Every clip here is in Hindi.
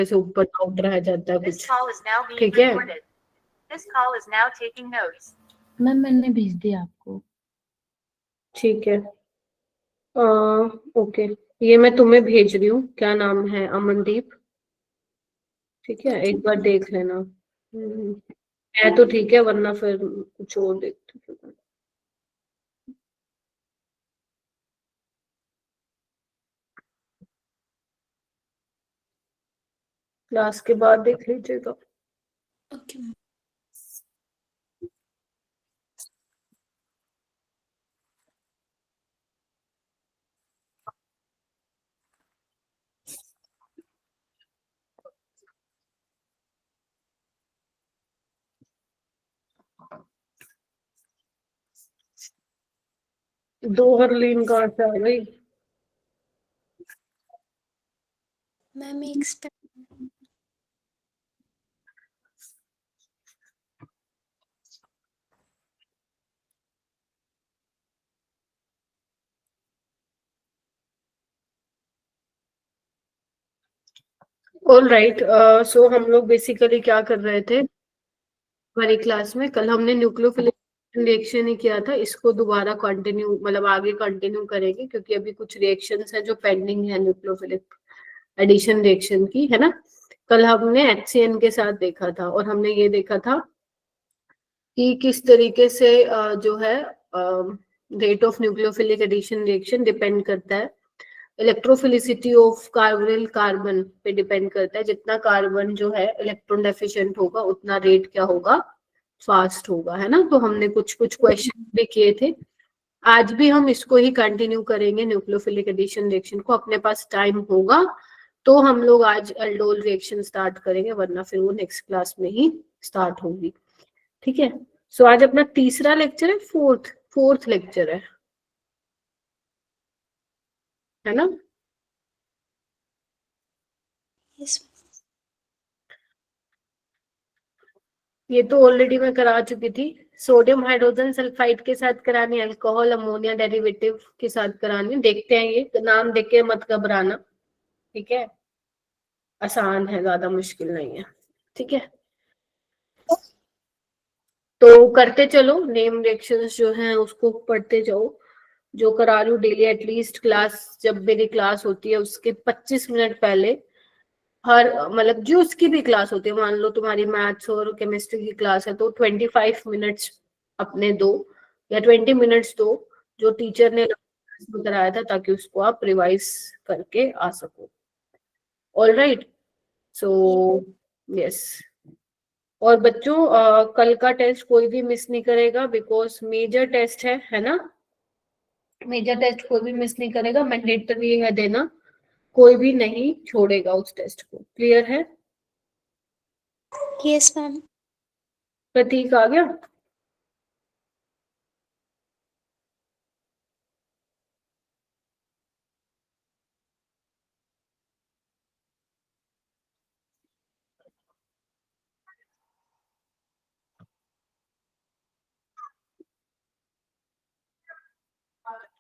से ऊपर आउट रह जाता है कुछ, ठीक है। मैम मैंने भेज दिया आपको। ठीक है, ओके, ये मैं तुम्हें भेज रही हूँ। क्या नाम है? अमनदीप, ठीक है, एक बार देख लेना। है तो ठीक है, वरना फिर कुछ और देखते हैं। क्लास के बाद देख लीजिएगा। ओके। 2 हरलीन कहाँ से आ गई? मैम एक ऑल राइट, सो हम लोग बेसिकली क्या कर रहे थे हमारी क्लास में? कल हमने न्यूक्लियोफिलिक रिएक्शन ही किया था, इसको दोबारा कंटिन्यू, मतलब आगे कंटिन्यू करेंगे, क्योंकि अभी कुछ रिएक्शंस है जो पेंडिंग है न्यूक्लियोफिलिक एडिशन रिएक्शन की, है ना। कल हमने HCN के साथ देखा था, और हमने ये देखा था कि किस तरीके से जो है rate of nucleophilic addition reaction depend करता है इलेक्ट्रोफिलिसिटी ऑफ कार्बोनिल कार्बन पे, डिपेंड करता है। जितना कार्बन जो है इलेक्ट्रॉन डेफिशिएंट होगा, उतना रेट क्या होगा? फास्ट होगा, है ना। तो हमने कुछ कुछ क्वेश्चन भी किए थे। आज भी हम इसको ही कंटिन्यू करेंगे, न्यूक्लियोफिलिक एडिशन रिएक्शन को। अपने पास टाइम होगा तो हम लोग आज एल्डोल रिएक्शन स्टार्ट करेंगे, वरना फिर वो नेक्स्ट क्लास में ही स्टार्ट होगी, ठीक है। सो आज अपना तीसरा लेक्चर है, फोर्थ लेक्चर है ना। यस। ये तो ऑलरेडी मैं करा चुकी थी। सोडियम हाइड्रोजन सल्फाइड के साथ करानी, अल्कोहल अमोनिया डेरिवेटिव के साथ करानी। देखते हैं, ये नाम देख के मत घबराना, ठीक है। आसान है, ज्यादा मुश्किल नहीं है, ठीक है। तो करते चलो, नेम रिएक्शंस जो हैं उसको पढ़ते जाओ। जो करा लूँ डेली, एटलीस्ट क्लास, जब मेरी क्लास होती है उसके 25 मिनट पहले, हर मतलब जो उसकी भी क्लास होती है, मान लो तुम्हारी मैथ्स और केमिस्ट्री की क्लास है, तो 25 मिनट्स अपने दो, या 20 मिनट्स दो, जो टीचर ने कराया था, ताकि उसको आप रिवाइज करके आ सको। All right, so yes. और बच्चों, कल का टेस्ट कोई भी मिस नहीं करेगा, बिकॉज मेजर टेस्ट है ना। मेजर टेस्ट कोई भी मिस नहीं करेगा, मैंडेटरी है देना, कोई भी नहीं छोड़ेगा उस टेस्ट को। क्लियर है? Yes ma'am. प्रतीक आ गया?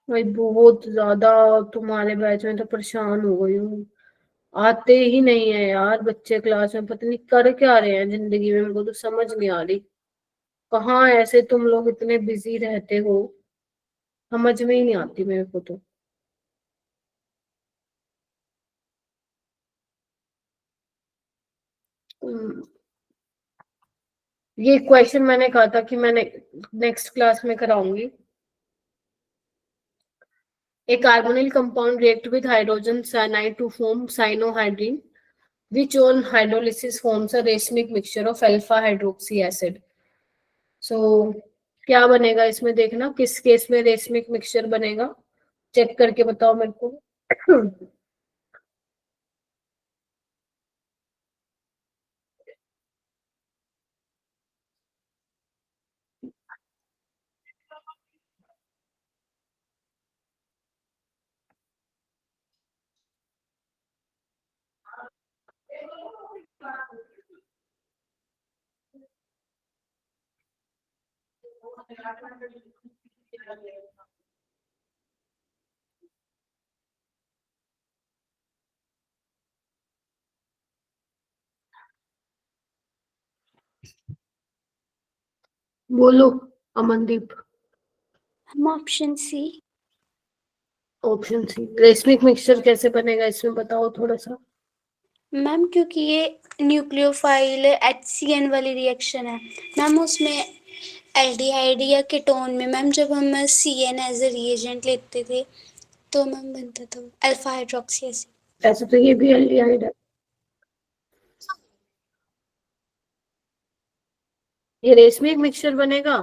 भाई बहुत ज्यादा तुम्हारे बैच में तो परेशान हो गई हूँ। आते ही नहीं है यार बच्चे क्लास में, पता नहीं कर क्या रहे हैं जिंदगी में, मेरे को तो समझ नहीं आ रही। कहाँ ऐसे तुम लोग इतने बिजी रहते हो, समझ में ही नहीं आती मेरे को तो। ये क्वेश्चन मैंने कहा था कि मैंने नेक्स्ट क्लास में कराऊंगी। A carbonyl compound react with hydrogen cyanide to form cyanohydrine, which on hydrolysis forms a racemic mixture of alpha hydroxy acid. So क्या बनेगा इसमें? देखना किस केस में रेसमिक मिक्सचर बनेगा, चेक करके बताओ मेरे को। बोलो अमनदीप। हम option C. Option C racemic mixture कैसे बनेगा इसमें बताओ थोड़ा सा। मैम क्योंकि ये न्यूक्लियोफाइल HCN वाली रिएक्शन है मैम, उसमें एल्डिहाइड या कीटोन में मैम जब हम CN एज ए रिएजेंट लेते थे तो मैम बनता था अल्फा हाइड्रोक्सी एसिड। ऐसे तो ये भी एल्डिहाइड है। ये रेशमिक मिक्सचर बनेगा।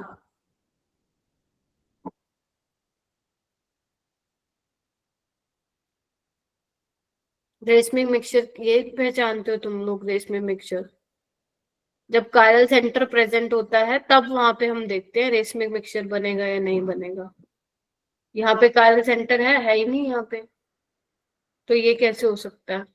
रेशमिक मिक्सचर ये पहचानते हो तुम लोग? रेशमिक मिक्सचर जब कायरल सेंटर प्रेजेंट होता है तब वहां पे हम देखते हैं रेशमिक मिक्सचर बनेगा या नहीं बनेगा। यहाँ पे कायरल सेंटर है ही नहीं यहाँ पे, तो ये कैसे हो सकता है?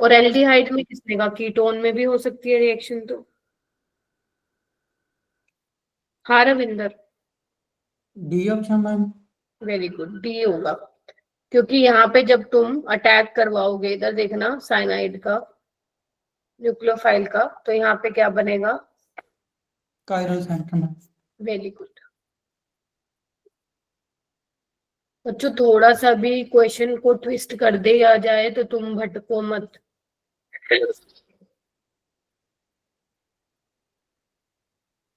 और एल्डिहाइड में किसने कहा? कीटोन में भी हो सकती है रिएक्शन तो। हाँ Ravinder. D option ma'am. Very good, D होगा। क्योंकि यहाँ पे जब तुम अटैक करवाओगे, इधर देखना साइनाइड का, न्यूक्लियोफाइल का, तो यहाँ पे क्या बनेगा? Chiral centre ma'am. Very good. बच्चों थोड़ा सा भी क्वेश्चन को ट्विस्ट कर दे आ जाए तो तुम भटको मत।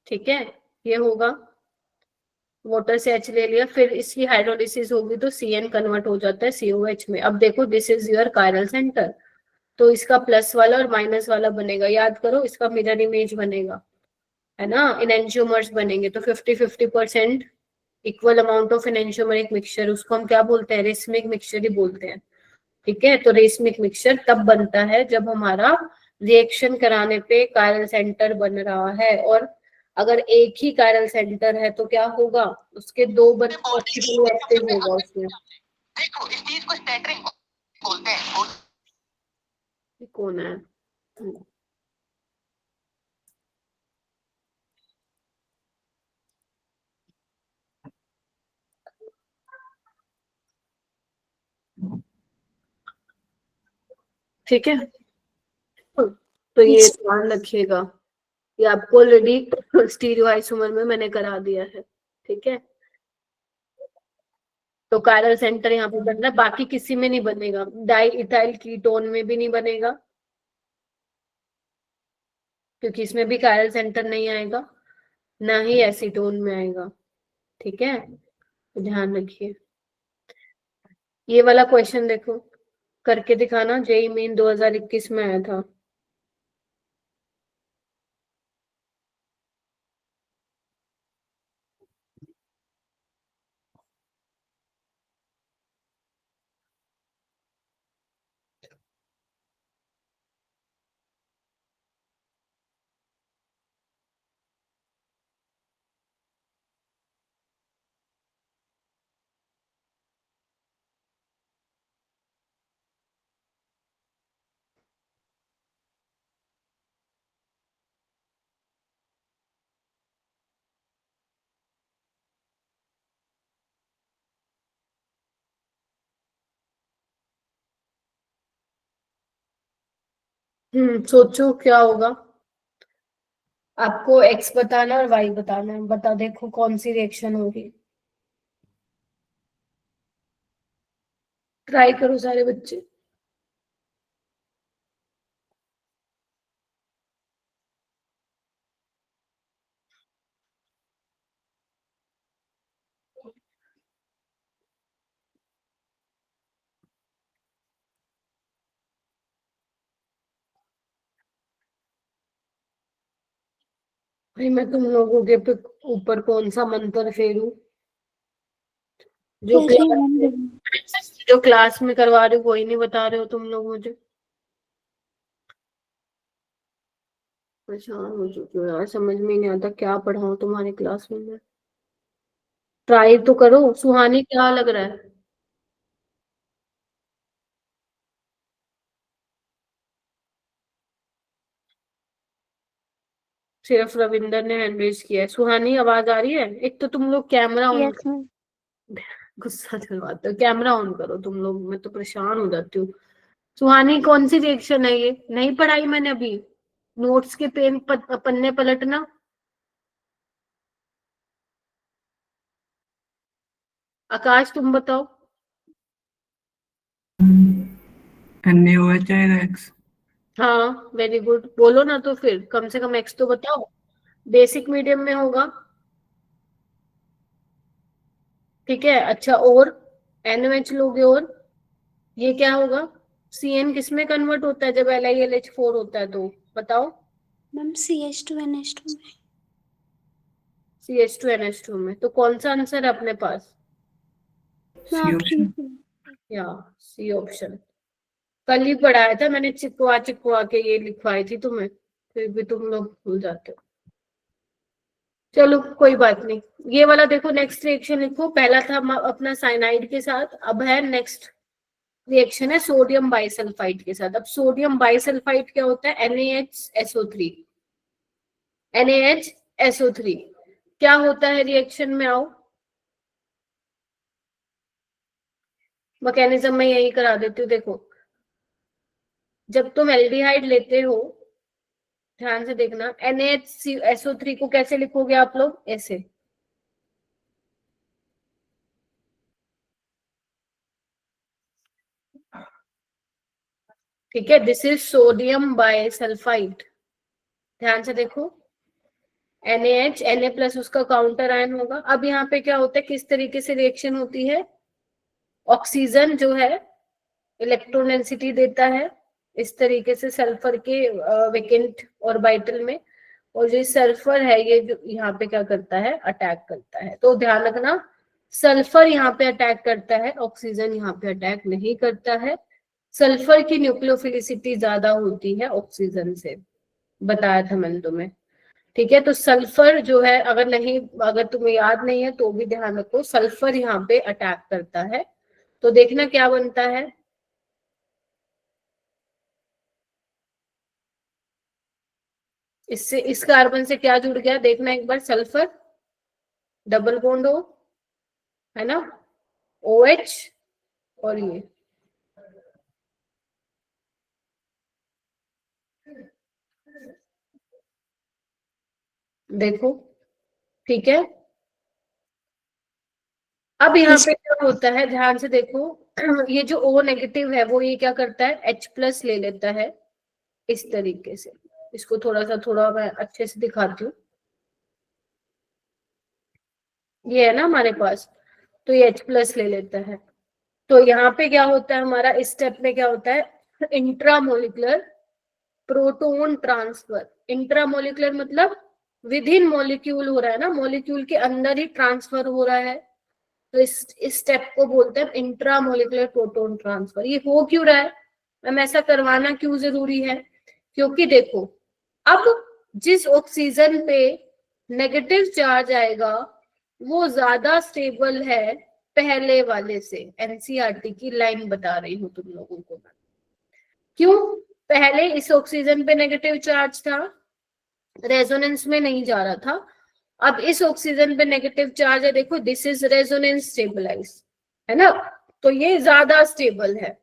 ठीक है, ये होगा। वाटर से H ले लिया, फिर इसकी हाइड्रोलिसिस होगी तो CN कन्वर्ट हो जाता है COH में। अब देखो this is your chiral centre, तो इसका प्लस वाला और माइनस वाला बनेगा, याद करो इसका मिरर इमेज बनेगा, है ना। इनएंशियोमर्स बनेंगे तो 50-50% इक्वल अमाउंट ऑफ इनएंशियोमरिक मिक्सचर, उसको हम क्या बोलते हैं? रेशमिक मिक्सचर ही बोलते हैं। ठीक है, तो रेशमिक मिक्सचर तब बनता है जब हमारा रिएक्शन कराने पे कायरल सेंटर बन रहा है, और अगर एक ही कायरल सेंटर है तो क्या होगा? उसके दो बन एक्टिव होगा उसमें। देखो इस चीज को स्टैटरिंग बोलते हैं। ये कौन है? ठीक है, तो ये ध्यान रखिएगा, ये आपको ऑलरेडी स्टीरियो आइसोमर में मैंने करा दिया है। ठीक है, तो कायरल सेंटर यहाँ पे बन रहा है, बाकी किसी में नहीं बनेगा। डाई इथाइल कीटोन में भी नहीं बनेगा क्योंकि इसमें भी कायरल सेंटर नहीं आएगा, ना ही एसीटोन में आएगा। ठीक है, तो ध्यान रखिए। ये वाला क्वेश्चन देखो, करके दिखाना, जेई मेन 2021 में आया था। सोचो क्या होगा। आपको एक्स बताना और वाई बताना है, बता देखो कौन सी रिएक्शन होगी। ट्राई करो सारे बच्चे। भाई मैं तुम लोगों के पे ऊपर कौन सा मंत्र फेरूं? जो जो क्लास में करवा रहे हो वही नहीं बता रहे हो तुम लोग मुझे। परेशान हो चुकी हो यार, समझ में नहीं आता क्या पढ़ाऊं तुम्हारी क्लास में मैं। ट्राई तो करो। सुहानी क्या लग रहा है? सिर्फ रविंदर ने हैंड रेज किया है। सुहानी आवाज आ रही है? एक तो तुम लोग कैमरा ऑन, गुस्सा दिलवाते हो। कैमरा ऑन करो तुम लोग, मैं तो परेशान हो जाती हूँ। सुहानी कौन सी रिएक्शन है ये? नहीं पढ़ाई मैंने अभी। नोट्स के पन्ने पलटना। आकाश तुम बताओ। NaOH आएगा X। हाँ वेरी गुड, बोलो ना तो फिर कम से कम एक्स तो बताओ। बेसिक मीडियम में होगा, ठीक है। अच्छा, और NaOH लोगे और ये क्या होगा? CN किस में कन्वर्ट होता है जब LiLH4 होता है तो बताओ। मैम CH2NH2 में। CH2NH2 में। तो कौन सा आंसर है अपने पास? मैं C ऑप्शन ऑप्शन। या सी ऑप्शन। कल ही पढ़ाया था मैंने, चिपकवा चिपकवा के ये लिखवाई थी तुम्हें, फिर भी तुम लोग भूल जाते हो। चलो कोई बात नहीं। ये वाला देखो, नेक्स्ट रिएक्शन लिखो। पहला था अपना साइनाइड के साथ, अब है नेक्स्ट रिएक्शन है सोडियम बाइसल्फाइड के साथ। अब सोडियम बाइसल्फाइड क्या होता है? NaHSO3। NaHSO3 क्या होता है रिएक्शन में? आओ मैकेनिज्म में यही करा देती हूँ। देखो, जब तुम एल्डिहाइड लेते हो, ध्यान से देखना, NaHSO3 को कैसे लिखोगे आप लोग? ऐसे। ठीक है, दिस इज सोडियम बाइसल्फाइड। ध्यान से देखो, NaH, Na प्लस उसका काउंटर आयन होगा। अब यहाँ पे क्या होता है, किस तरीके से रिएक्शन होती है? ऑक्सीजन जो है इलेक्ट्रॉन डेंसिटी देता है इस तरीके से सल्फर के वेकेंट ऑर्बिटल में, और जो सल्फर है ये जो यहाँ पे क्या करता है? अटैक करता है। तो ध्यान रखना, सल्फर यहाँ पे अटैक करता है, ऑक्सीजन यहाँ पे अटैक नहीं करता है। सल्फर की न्यूक्लियोफिलिसिटी ज्यादा होती है ऑक्सीजन से, बताया था मैंने तुम्हें। ठीक है, तो सल्फर जो है, अगर तुम्हें याद नहीं है तो भी ध्यान रखो, सल्फर यहाँ पे अटैक करता है। तो देखना क्या बनता है। इससे इस कार्बन से क्या जुड़ गया देखना एक बार, सल्फर डबल बॉन्ड हो, है ना, OH, और ये देखो, ठीक है। अब यहाँ पे क्या होता है, ध्यान से देखो, ये जो O नेगेटिव है वो ये क्या करता है? H प्लस ले लेता है इस तरीके से। इसको थोड़ा मैं अच्छे से दिखाती हूँ। ये है ना हमारे पास, तो ये H प्लस ले लेता है। तो यहाँ पे क्या होता है हमारा, इस स्टेप में क्या होता है? Intramolecular proton transfer. इंट्रामोलिकुलर मतलब विद इन मॉलिक्यूल हो रहा है ना, मॉलिक्यूल के अंदर ही ट्रांसफर हो रहा है। तो इस स्टेप को बोलते हैं इंट्रामोलिकुलर प्रोटोन ट्रांसफर। ये हो क्यों रहा है मैम? ऐसा करवाना क्यों जरूरी है? क्योंकि देखो, अब जिस ऑक्सीजन पे नेगेटिव चार्ज आएगा वो ज्यादा स्टेबल है पहले वाले से। एनसीईआरटी की लाइन बता रही हूँ तुम लोगों को। क्यों? पहले इस ऑक्सीजन पे नेगेटिव चार्ज था, रेजोनेंस में नहीं जा रहा था। अब इस ऑक्सीजन पे नेगेटिव चार्ज है, देखो दिस इज रेजोनेंस स्टेबलाइज, है ना, तो ये ज्यादा स्टेबल है।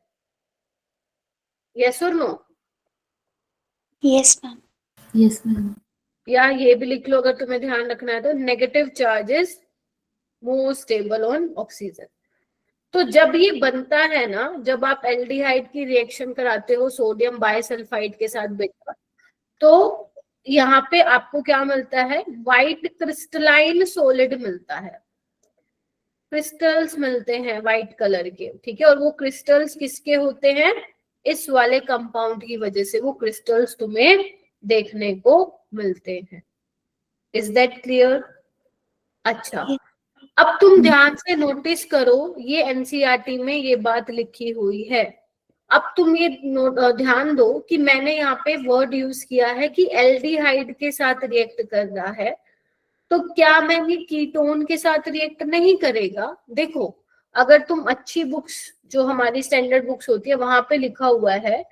Yes or no? Yes ma'am. Yes ma'am. या ये भी लिख लो अगर तुम्हें ध्यान रखना है तो, negative charge is more stable on oxygen. तो जब ये बनता है ना, जब आप एल्डिहाइड की रिएक्शन कराते हो सोडियम बाइसल्फाइड के साथ बेटा, तो यहाँ पे आपको क्या मिलता है? व्हाइट क्रिस्टलाइन सॉलिड मिलता है, क्रिस्टल्स मिलते हैं व्हाइट कलर के, ठीक है। और वो क्रिस्टल्स किसके होते हैं? इस वाले कंपाउंड की वजह से वो क्रिस्टल्स तुम्हें देखने को मिलते हैं। Is that clear? अच्छा, अब तुम ध्यान से नोटिस करो, ये एनसीईआरटी में ये बात लिखी हुई है। अब तुम ये ध्यान दो कि मैंने यहाँ पे वर्ड यूज किया है कि एल्डिहाइड के साथ रिएक्ट कर रहा है, तो क्या मैं ये कीटोन के साथ रिएक्ट नहीं करेगा? देखो, अगर तुम अच्छी बुक्स, जो हमारी स्टैंडर्ड बुक्स होती है, वहां पे लिखा हुआ है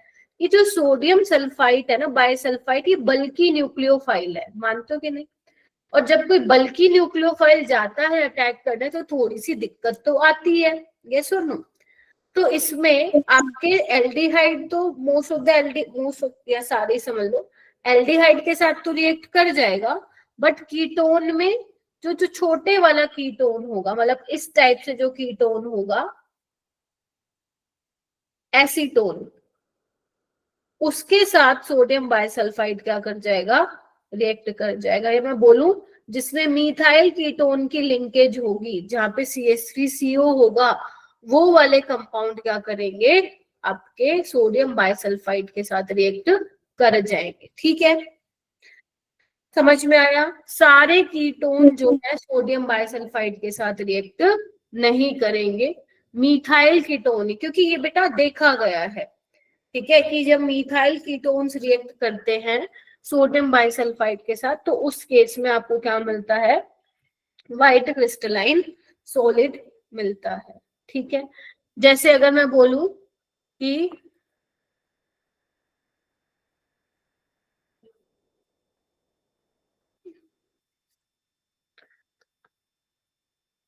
कि जो सोडियम सल्फाइड है ना, बाइसल्फाइड, ये बल्की न्यूक्लियोफाइल है। मानते हो कि नहीं? और जब कोई बल्की न्यूक्लियोफाइल जाता है अटैक करने तो थोड़ी सी दिक्कत तो आती है, यस और नो? तो इसमें आपके एल्डिहाइड तो मोस्ट ऑफ या सारे समझ लो एल्डिहाइड के साथ तो रिएक्ट कर जाएगा, बट कीटोन में जो छोटे वाला कीटोन होगा, मतलब इस टाइप से जो कीटोन होगा एसीटोन, उसके साथ सोडियम बाइसल्फाइड क्या कर जाएगा, रिएक्ट कर जाएगा। या मैं बोलूं जिसमें मीथाइल कीटोन की लिंकेज होगी, जहां पे CH3CO होगा, वो वाले कंपाउंड क्या करेंगे, आपके सोडियम बाइसल्फाइड के साथ रिएक्ट कर जाएंगे। ठीक है, समझ में आया? सारे कीटोन जो है सोडियम बाइसल्फाइड के साथ रिएक्ट नहीं करेंगे, मीथाइल कीटोन, क्योंकि ये बेटा देखा गया है, ठीक है, कि जब मीथाइल कीटोन्स रिएक्ट करते हैं सोडियम बाइसल्फाइड के साथ, तो उस केस में आपको क्या मिलता है, व्हाइट क्रिस्टलाइन सॉलिड मिलता है। ठीक है, जैसे अगर मैं बोलूं कि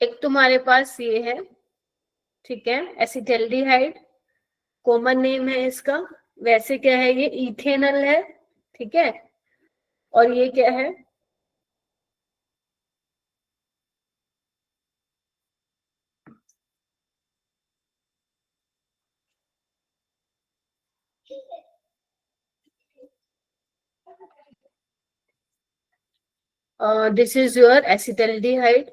एक तुम्हारे पास ये है, ठीक है, एसिटल्डिहाइड, कॉमन नेम है इसका, वैसे क्या है, ये इथेनल है, ठीक है, और ये क्या है, दिस इज योर एसिटल्डिहाइड।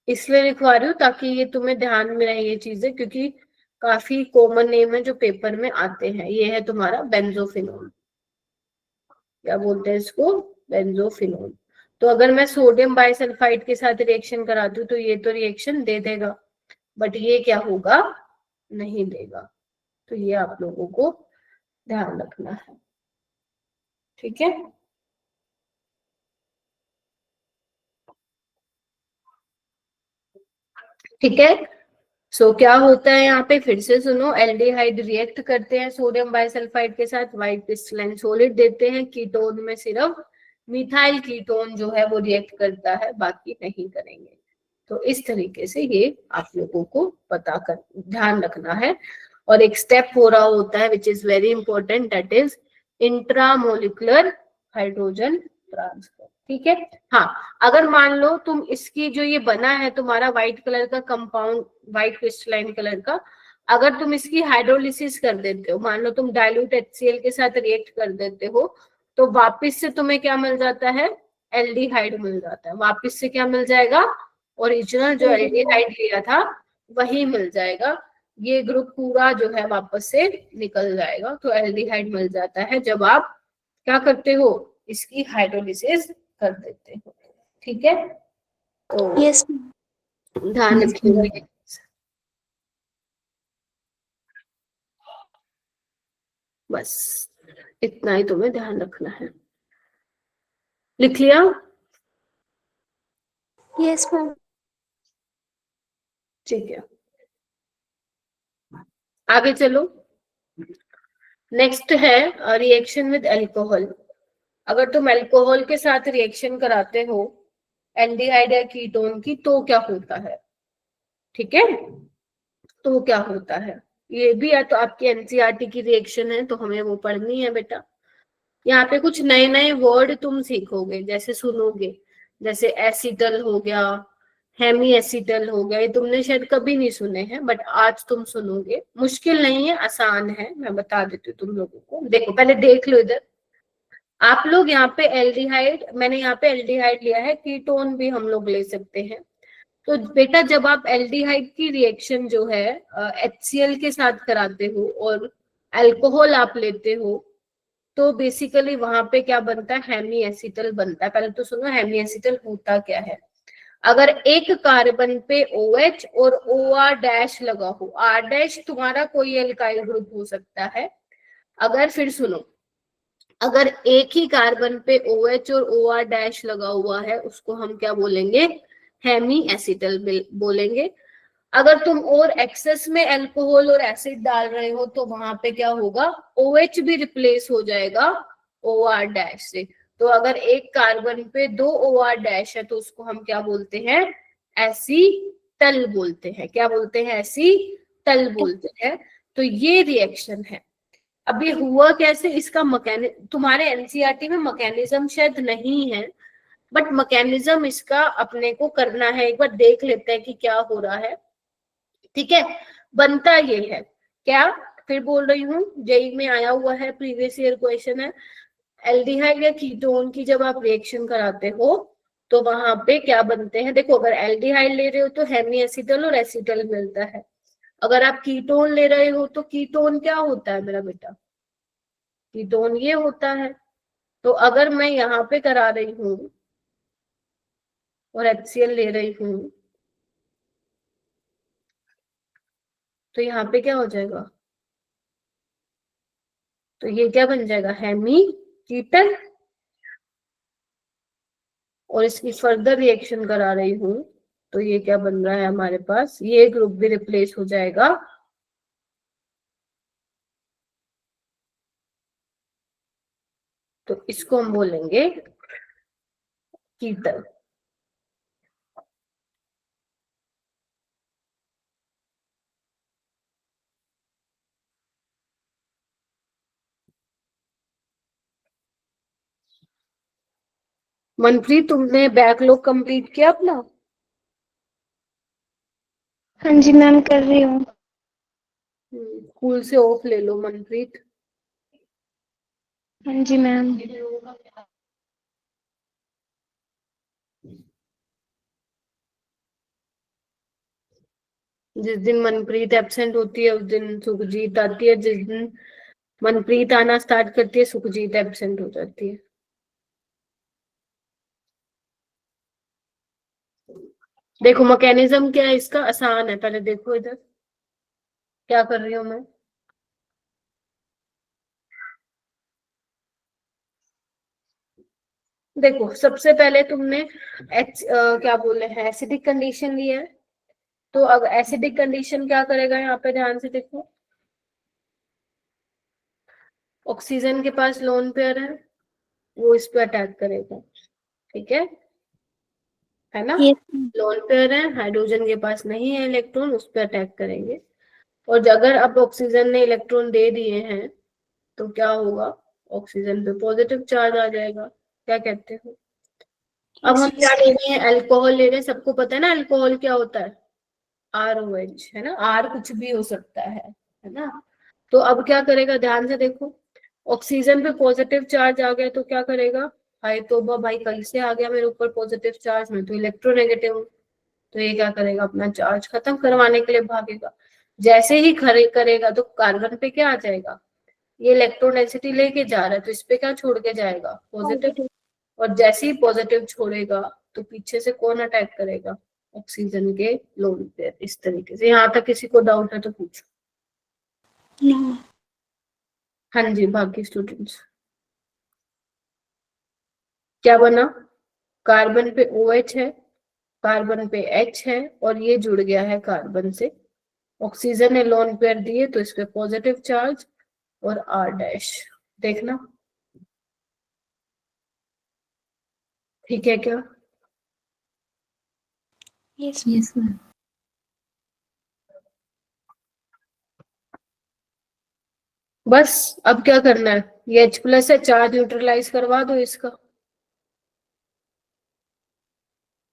इसलिए लिखवा रही हूँ ताकि ये तुम्हें ध्यान में रहे ये चीजें, क्योंकि काफी कॉमन नेम है जो पेपर में आते हैं। ये है तुम्हारा बेंजोफिनोल, क्या बोलते हैं इसको, बेंजोफिनोल। तो अगर मैं सोडियम बाइसल्फाइड के साथ रिएक्शन कराती हूँ तो ये तो रिएक्शन दे देगा, बट ये क्या होगा, नहीं देगा। तो ये आप लोगों को ध्यान रखना है, ठीक है। ठीक है, सो क्या होता है यहाँ पे, फिर से सुनो, एल्डिहाइड रिएक्ट करते हैं सोडियम बाइसल्फाइड के साथ, व्हाइट क्रिस्टलाइन सॉलिड देते हैं। कीटोन में सिर्फ मिथाइल कीटोन जो है वो रिएक्ट करता है, बाकी नहीं करेंगे। तो इस तरीके से ये आप लोगों को पता कर ध्यान रखना है। और एक स्टेप हो रहा होता है which is very important, that is intramolecular hydrogen transfer. ठीक है, हाँ, अगर मान लो तुम इसकी जो ये बना है तुम्हारा व्हाइट कलर का कंपाउंड, व्हाइट क्रिस्टलाइन कलर का, अगर तुम इसकी हाइड्रोलिसिस कर देते हो, मान लो तुम डाइल्यूट HCl के साथ रिएक्ट कर देते हो, तो वापस से तुम्हें क्या मिल जाता है, एल्डिहाइड मिल जाता है। वापस से क्या मिल जाएगा, ओरिजिनल जो एल्डिहाइड लिया था वही मिल जाएगा। ये ग्रुप पूरा जो है वापस से निकल जाएगा। तो एल्डिहाइड मिल जाता है जब आप क्या करते हो, इसकी हाइड्रोलिसिस कर देते हो। ठीक है, तो यस ध्यान रखिएगा। बस इतना ही तुम्हें ध्यान रखना है। लिख लिया? Yes ma'am. ठीक है, आगे चलो। नेक्स्ट है रिएक्शन विद अल्कोहल। अगर तुम अल्कोहल के साथ रिएक्शन कराते हो एल्डिहाइड या कीटोन की, तो क्या होता है, ठीक है, तो क्या होता है, ये भी या तो आपकी एनसीईआरटी की रिएक्शन है तो हमें वो पढ़नी है बेटा। यहाँ पे कुछ नए नए वर्ड तुम सीखोगे, जैसे सुनोगे, जैसे एसिटल हो गया, हेमी एसिटल हो गया, ये तुमने शायद कभी नहीं सुने हैं, बट आज तुम सुनोगे। मुश्किल नहीं है, आसान है, मैं बता देती हूँ तुम लोगों को। देखो पहले देख लो इधर, आप लोग यहाँ पे एल्डिहाइड, मैंने यहाँ पे एल्डिहाइड लिया है, कीटोन भी हम लोग ले सकते हैं। तो बेटा जब आप एल्डिहाइड की रिएक्शन जो है HCl के साथ कराते हो और अल्कोहल आप लेते हो, तो बेसिकली वहां पे क्या बनता है, हेमी एसिटल बनता है। पहले तो सुनो हेमी एसिटल होता क्या है। अगर एक कार्बन पे OH और OR- लगा हो, R- तुम्हारा कोई एल्काइल ग्रुप हो सकता है। अगर फिर सुनो, अगर एक ही कार्बन पे OH और OR- लगा हुआ है, उसको हम क्या बोलेंगे, हेमी एसिटल बोलेंगे। अगर तुम और एक्सेस में अल्कोहल और एसिड डाल रहे हो तो वहां पे क्या होगा, OH भी रिप्लेस हो जाएगा OR- से। तो अगर एक कार्बन पे 2 OR- है तो उसको हम क्या बोलते हैं, एसीटल बोलते हैं। क्या बोलते हैं, एसीटल बोलते हैं। तो ये रिएक्शन है। अब ये हुआ कैसे, इसका तुम्हारे एनसीईआरटी में मैकेनिज्म शायद नहीं है, बट मैकेनिज्म इसका अपने को करना है, एक बार देख लेते हैं कि क्या हो रहा है। ठीक है, बनता ये है क्या, फिर बोल रही हूँ, जेई में आया हुआ है, प्रीवियस ईयर क्वेश्चन है। एल्डिहाइड या कीटोन की जब आप रिएक्शन कराते हो तो वहां पे क्या बनते हैं, देखो अगर एल्डिहाइड ले रहे हो तो हेमी एसिटल और एसिटल मिलता है, अगर आप कीटोन ले रहे हो तो कीटोन क्या होता है मेरा बेटा, कीटोन ये होता है। तो अगर मैं यहाँ पे करा रही हूँ और HCl ले रही हूँ तो यहाँ पे क्या हो जाएगा, तो ये क्या बन जाएगा, हेमी कीटन, और इसकी फर्दर रिएक्शन करा रही हूँ तो ये क्या बन रहा है हमारे पास, ये ग्रुप भी रिप्लेस हो जाएगा, तो इसको हम बोलेंगे कीटन। मनप्रीत, तुमने बैकलॉग कंप्लीट किया अपना? हाँ जी मैम, कर रही हूँ। स्कूल से ऑफ ले लो मनप्रीत। हाँ जी मैम। जिस दिन मनप्रीत एब्सेंट होती है उस दिन सुखजीत आती है, जिस दिन मनप्रीत आना स्टार्ट करती है सुखजीत एब्सेंट हो जाती है। देखो मैकेनिज्म क्या है इसका, आसान है, पहले देखो इधर क्या कर रही हूँ मैं। देखो सबसे पहले तुमने क्या बोले हैं, एसिडिक कंडीशन लिया है, तो अब एसिडिक कंडीशन क्या करेगा, यहाँ पे ध्यान से देखो, ऑक्सीजन के पास लोन पेयर है, वो इस पे अटैक करेगा, ठीक है ना, ये लोन पेयर है, हाइड्रोजन के पास नहीं है इलेक्ट्रॉन, उस पे अटैक करेंगे। और अगर अब ऑक्सीजन ने इलेक्ट्रॉन दे दिए हैं तो क्या होगा, ऑक्सीजन पे पॉजिटिव चार्ज आ जाएगा, क्या कहते हो। अब हम क्या ले रहे हैं, अल्कोहल ले रहे हैं, सबको पता है ना अल्कोहल क्या होता है, ROH, है ना, R कुछ भी हो सकता है ना। तो अब क्या करेगा, ध्यान से देखो, ऑक्सीजन पे पॉजिटिव चार्ज आ गया तो क्या करेगा, हाय तौबा भाई कल से आ गया मेरे ऊपर पॉजिटिव चार्ज, मैं तो इलेक्ट्रोनेगेटिव हूँ, तो ये क्या करेगा, अपना चार्ज खत्म करवाने के लिए भागेगा। जैसे ही खरे करेगा तो कार्बन पे क्या आ जाएगा, ये इलेक्ट्रोनेसिटी लेके जा रहा है तो इस पे क्या छोड़ के जाएगा, पॉजिटिव, और जैसे ही पॉजिटिव छोड़ेगा तो पीछे से कौन अटैक करेगा, ऑक्सीजन के लोन पे। इस तरीके से, यहाँ तक किसी को डाउट है तो पूछो। नो। हाँ जी, बाकी स्टूडेंट्स क्या बना, कार्बन पे OH है, कार्बन पे H है, और ये जुड़ गया है कार्बन से, ऑक्सीजन ने लोन पेयर दिए तो इस पे पॉजिटिव चार्ज और R', देखना ठीक है क्या। Yes ma'am. बस अब क्या करना है, ये H+ है, चार्ज न्यूट्रलाइज करवा दो इसका,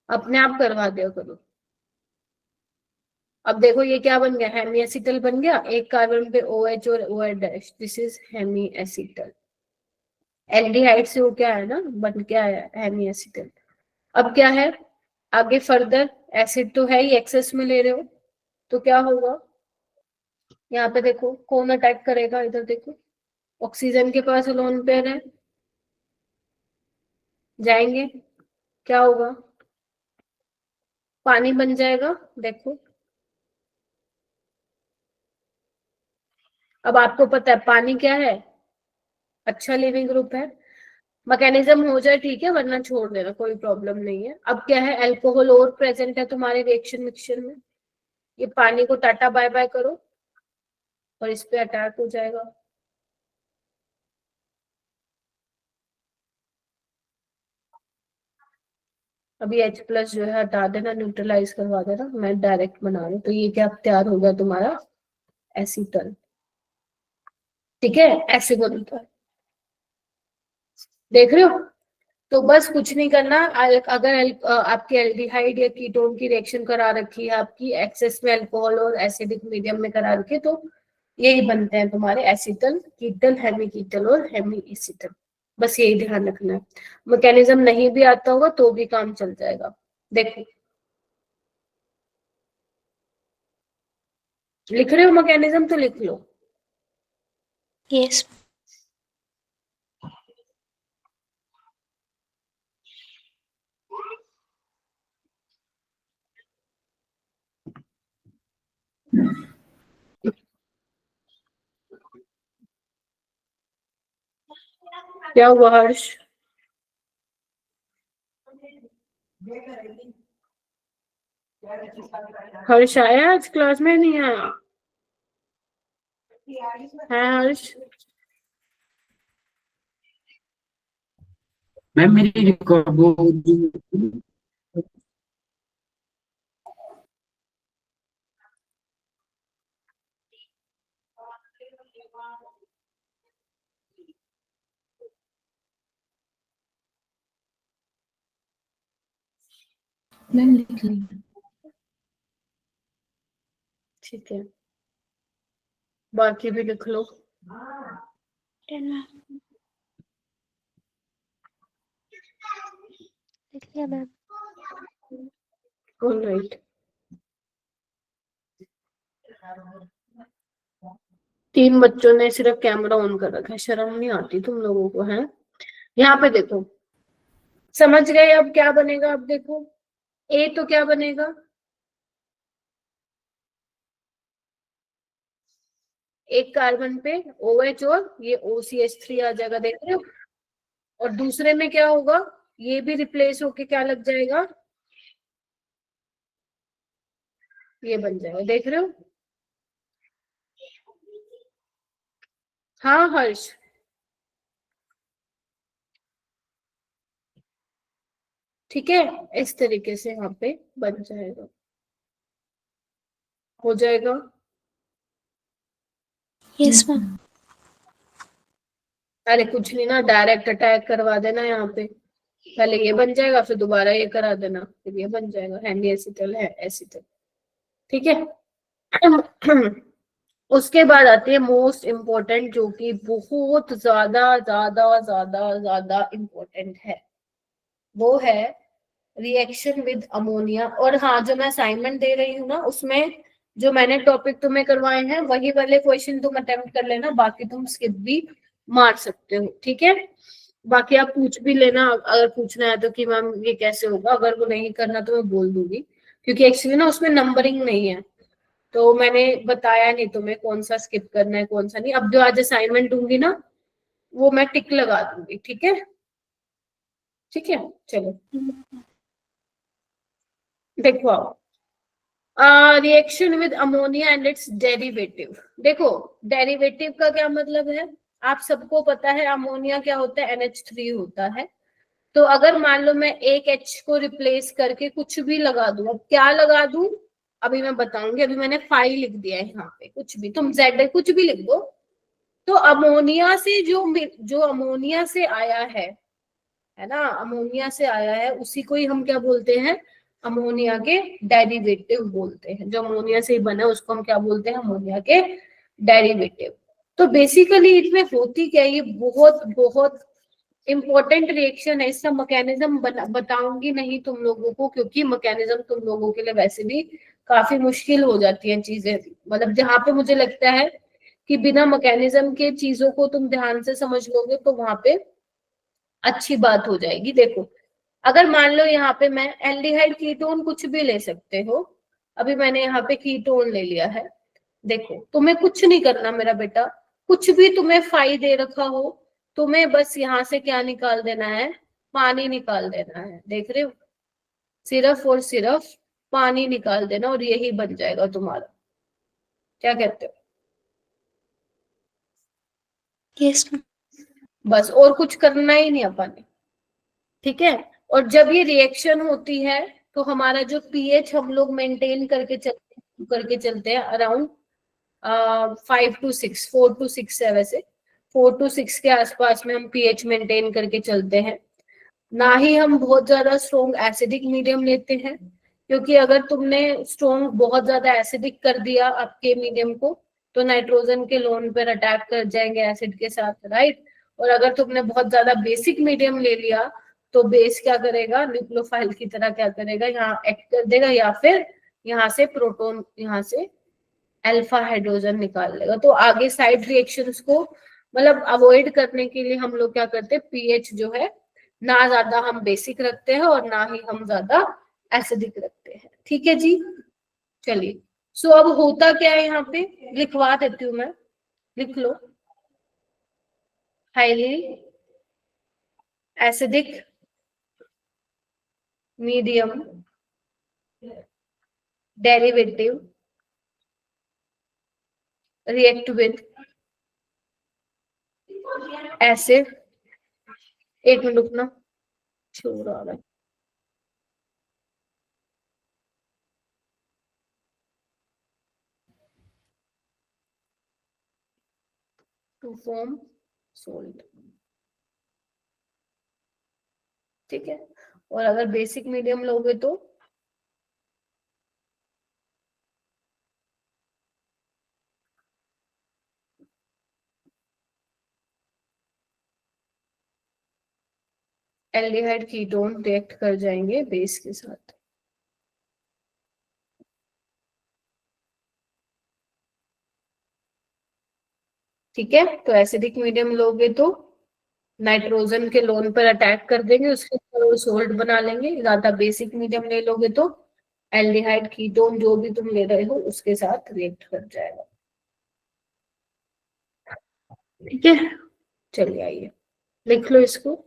अपने आप करवा दिया करो। अब देखो ये क्या बन गया, हेमी एसिटल बन गया, एक कार्बन पे OH और OH', this is hemiacetal. Aldehyde से वो क्या है ना, बन क्या है, हेमी एसिटल। अब क्या है आगे फर्दर, एसिड तो है ही, एक्सेस में ले रहे हो तो क्या होगा, यहाँ पे देखो कौन अटैक करेगा, इधर देखो, ऑक्सीजन के पास लोन पेयर है, जाएंगे, क्या होगा, पानी बन जाएगा, देखो। अब आपको पता है पानी क्या है, अच्छा लिविंग ग्रुप है, मैकेनिज्म हो जाए ठीक है, वरना छोड़ देना, कोई प्रॉब्लम नहीं है। अब क्या है, अल्कोहल और प्रेजेंट है तुम्हारे रिएक्शन मिक्सचर में, ये पानी को टाटा बाय बाय करो और इस पे अटैक हो जाएगा। अभी H+ जो है हटा देना, न्यूट्रलाइज करवा देना, मैं डायरेक्ट बना रही हूँ, तो ये क्या तैयार हो गया तुम्हारा, एसीटल। ठीक है, ऐसे बनता है, देख रहे हो। तो बस कुछ नहीं करना, अगर आपकी एल्डिहाइड या कीटोन की रिएक्शन करा रखी है आपकी एक्सेस में अल्कोहल और एसिडिक मीडियम में करा रखी है, तो यही बनते हैं तुम्हारे एसिटल कीटल, हेमी कीटल और हेमी एसिटल। बस यही ध्यान रखना है। मैकेनिज्म नहीं भी आता होगा तो भी काम चल जाएगा। देखो लिख रहे हो मैकेनिज्म तो लिख लो। यस। क्या हुआ हर्ष? हर्ष आया आज क्लास में? नहीं आया है हर्ष? मैम मेरी रिकॉर्ड वो मैम लिख ली। ठीक है, बाकी भी लिख लो। डन मैम, लिख लिया मैम। ऑलराइट, 3 बच्चों ने सिर्फ कैमरा ऑन कर रखा है, शर्म नहीं आती तुम लोगों को? है यहाँ पे देखो, समझ गए अब क्या बनेगा? अब देखो ए तो क्या बनेगा, एक कार्बन पे OH और ये OCH3 आ जाएगा, देख रहे हो। और दूसरे में क्या होगा, ये भी रिप्लेस होके क्या लग जाएगा, ये बन जाएगा, देख रहे हो। हाँ हर्ष, ठीक है, इस तरीके से यहाँ पे बन जाएगा, हो जाएगा। Yes ma'am. अरे कुछ नहीं ना, डायरेक्ट अटैक करवा देना यहाँ पे, पहले ये बन जाएगा फिर दोबारा ये करा देना, फिर ये बन जाएगा हैंडी एसिटल है एसिटल, ठीक है। उसके बाद आती है मोस्ट इम्पोर्टेंट, जो कि बहुत ज्यादा ज्यादा ज्यादा ज्यादा इम्पोर्टेंट है, वो है रिएक्शन विद अमोनिया। और हाँ, जो मैं असाइनमेंट दे रही हूँ ना, उसमें जो मैंने टॉपिक तुम्हें करवाए हैं वही वाले क्वेश्चन तुम अटेम्प्ट कर लेना, बाकी तुम स्किप भी मार सकते हो, ठीक है। बाकी आप पूछ भी लेना अगर पूछना है तो, कि मैम ये कैसे होगा। अगर वो नहीं करना तो मैं बोल दूंगी, क्योंकि एक्चुअली ना उसमें नंबरिंग नहीं है, तो मैंने बताया नहीं तुम्हें कौन सा स्किप करना है कौन सा नहीं। अब जो आज असाइनमेंट दूंगी ना, वो मैं टिक लगा दूंगी, ठीक है। ठीक है, चलो देखो आओ, reaction with ammonia and it's derivative. देखो डेरिवेटिव का क्या मतलब है, आप सबको पता है अमोनिया क्या होता है, NH3 होता है। तो अगर मान लो मैं एक H को रिप्लेस करके कुछ भी लगा दूं, अब क्या लगा दूं अभी मैं बताऊंगी। अभी मैंने 5 लिख दिया है यहाँ पे, कुछ भी तुम Z कुछ भी लिख दो। तो अमोनिया से जो अमोनिया से आया है ना, अमोनिया से आया है, उसी को ही हम क्या बोलते हैं, अमोनिया के डेरिवेटिव बोलते हैं। जो अमोनिया से ही बना है उसको हम क्या बोलते हैं, अमोनिया के डेरिवेटिव। तो बेसिकली इसमें होती क्या है, ये बहुत बहुत इंपॉर्टेंट रिएक्शन है। इसका मैकेनिज्म बताऊंगी नहीं तुम लोगों को, क्योंकि मैकेनिज्म तुम लोगों के लिए वैसे भी काफी मुश्किल हो जाती है चीजें। मतलब जहां पे मुझे लगता है कि बिना मैकेनिज्म के चीजों को तुम ध्यान से समझ लोगे तो वहां पे अच्छी बात हो जाएगी। देखो अगर मान लो यहाँ पे मैं एल्डिहाइड कीटोन कुछ भी ले सकते हो, अभी मैंने यहाँ पे कीटोन ले लिया है। देखो तुम्हें कुछ नहीं करना मेरा बेटा, कुछ भी तुम्हें फाई दे रखा हो, तुम्हें बस यहाँ से क्या निकाल देना है, पानी निकाल देना है, देख रहे हो, सिर्फ और सिर्फ पानी निकाल देना और यही बन जाएगा तुम्हारा। क्या कहते हो? Yes ma'am. बस और कुछ करना ही नहीं अपन ने, ठीक है। और जब ये रिएक्शन होती है तो हमारा जो पीएच हम लोग मेंटेन करके चलते हैं अराउंड 5 to 6, 4 to 6 है वैसे, 4 to 6 के आसपास में हम पीएच मेंटेन करके चलते हैं। ना ही हम बहुत ज्यादा स्ट्रॉन्ग एसिडिक मीडियम लेते हैं, क्योंकि अगर तुमने स्ट्रॉन्ग बहुत ज्यादा एसिडिक कर दिया आपके मीडियम को तो नाइट्रोजन के लोन पर अटैक कर जाएंगे एसिड के साथ, राइट। और अगर तुमने बहुत ज्यादा बेसिक मीडियम ले लिया तो बेस क्या करेगा, न्यूक्लियोफाइल की तरह क्या करेगा, यहाँ एक्ट कर देगा, या फिर यहाँ से प्रोटॉन, यहाँ से अल्फा हाइड्रोजन निकाल लेगा। तो आगे साइड रिएक्शंस को मतलब अवॉइड करने के लिए हम लोग क्या करते हैं, पीएच जो है ना ज्यादा हम बेसिक रखते हैं और ना ही हम ज्यादा एसिडिक रखते हैं। ठीक है जी, चलिए। सो अब होता क्या है, यहाँ पे लिखवा देती हूँ मैं, लिख लो। Highly acidic medium derivative react with acid, एक मिनट रुकना, छोड़ आ रहा है, टू फॉर्म सोल्ट। ठीक है, और अगर बेसिक मीडियम लोगे तो एल्डिहाइड कीटोन रिएक्ट कर जाएंगे बेस के साथ। ठीक है, तो एसिडिक मीडियम लोगे तो नाइट्रोजन के लोन पर अटैक कर देंगे, उसके ऊपर सोल्ट बना लेंगे। ज्यादा बेसिक मीडियम ले लोगे तो एल्डिहाइड कीटोन जो भी तुम ले रहे हो उसके साथ रिएक्ट कर जाएगा। ठीक है, चलिए आइए लिख लो इसको।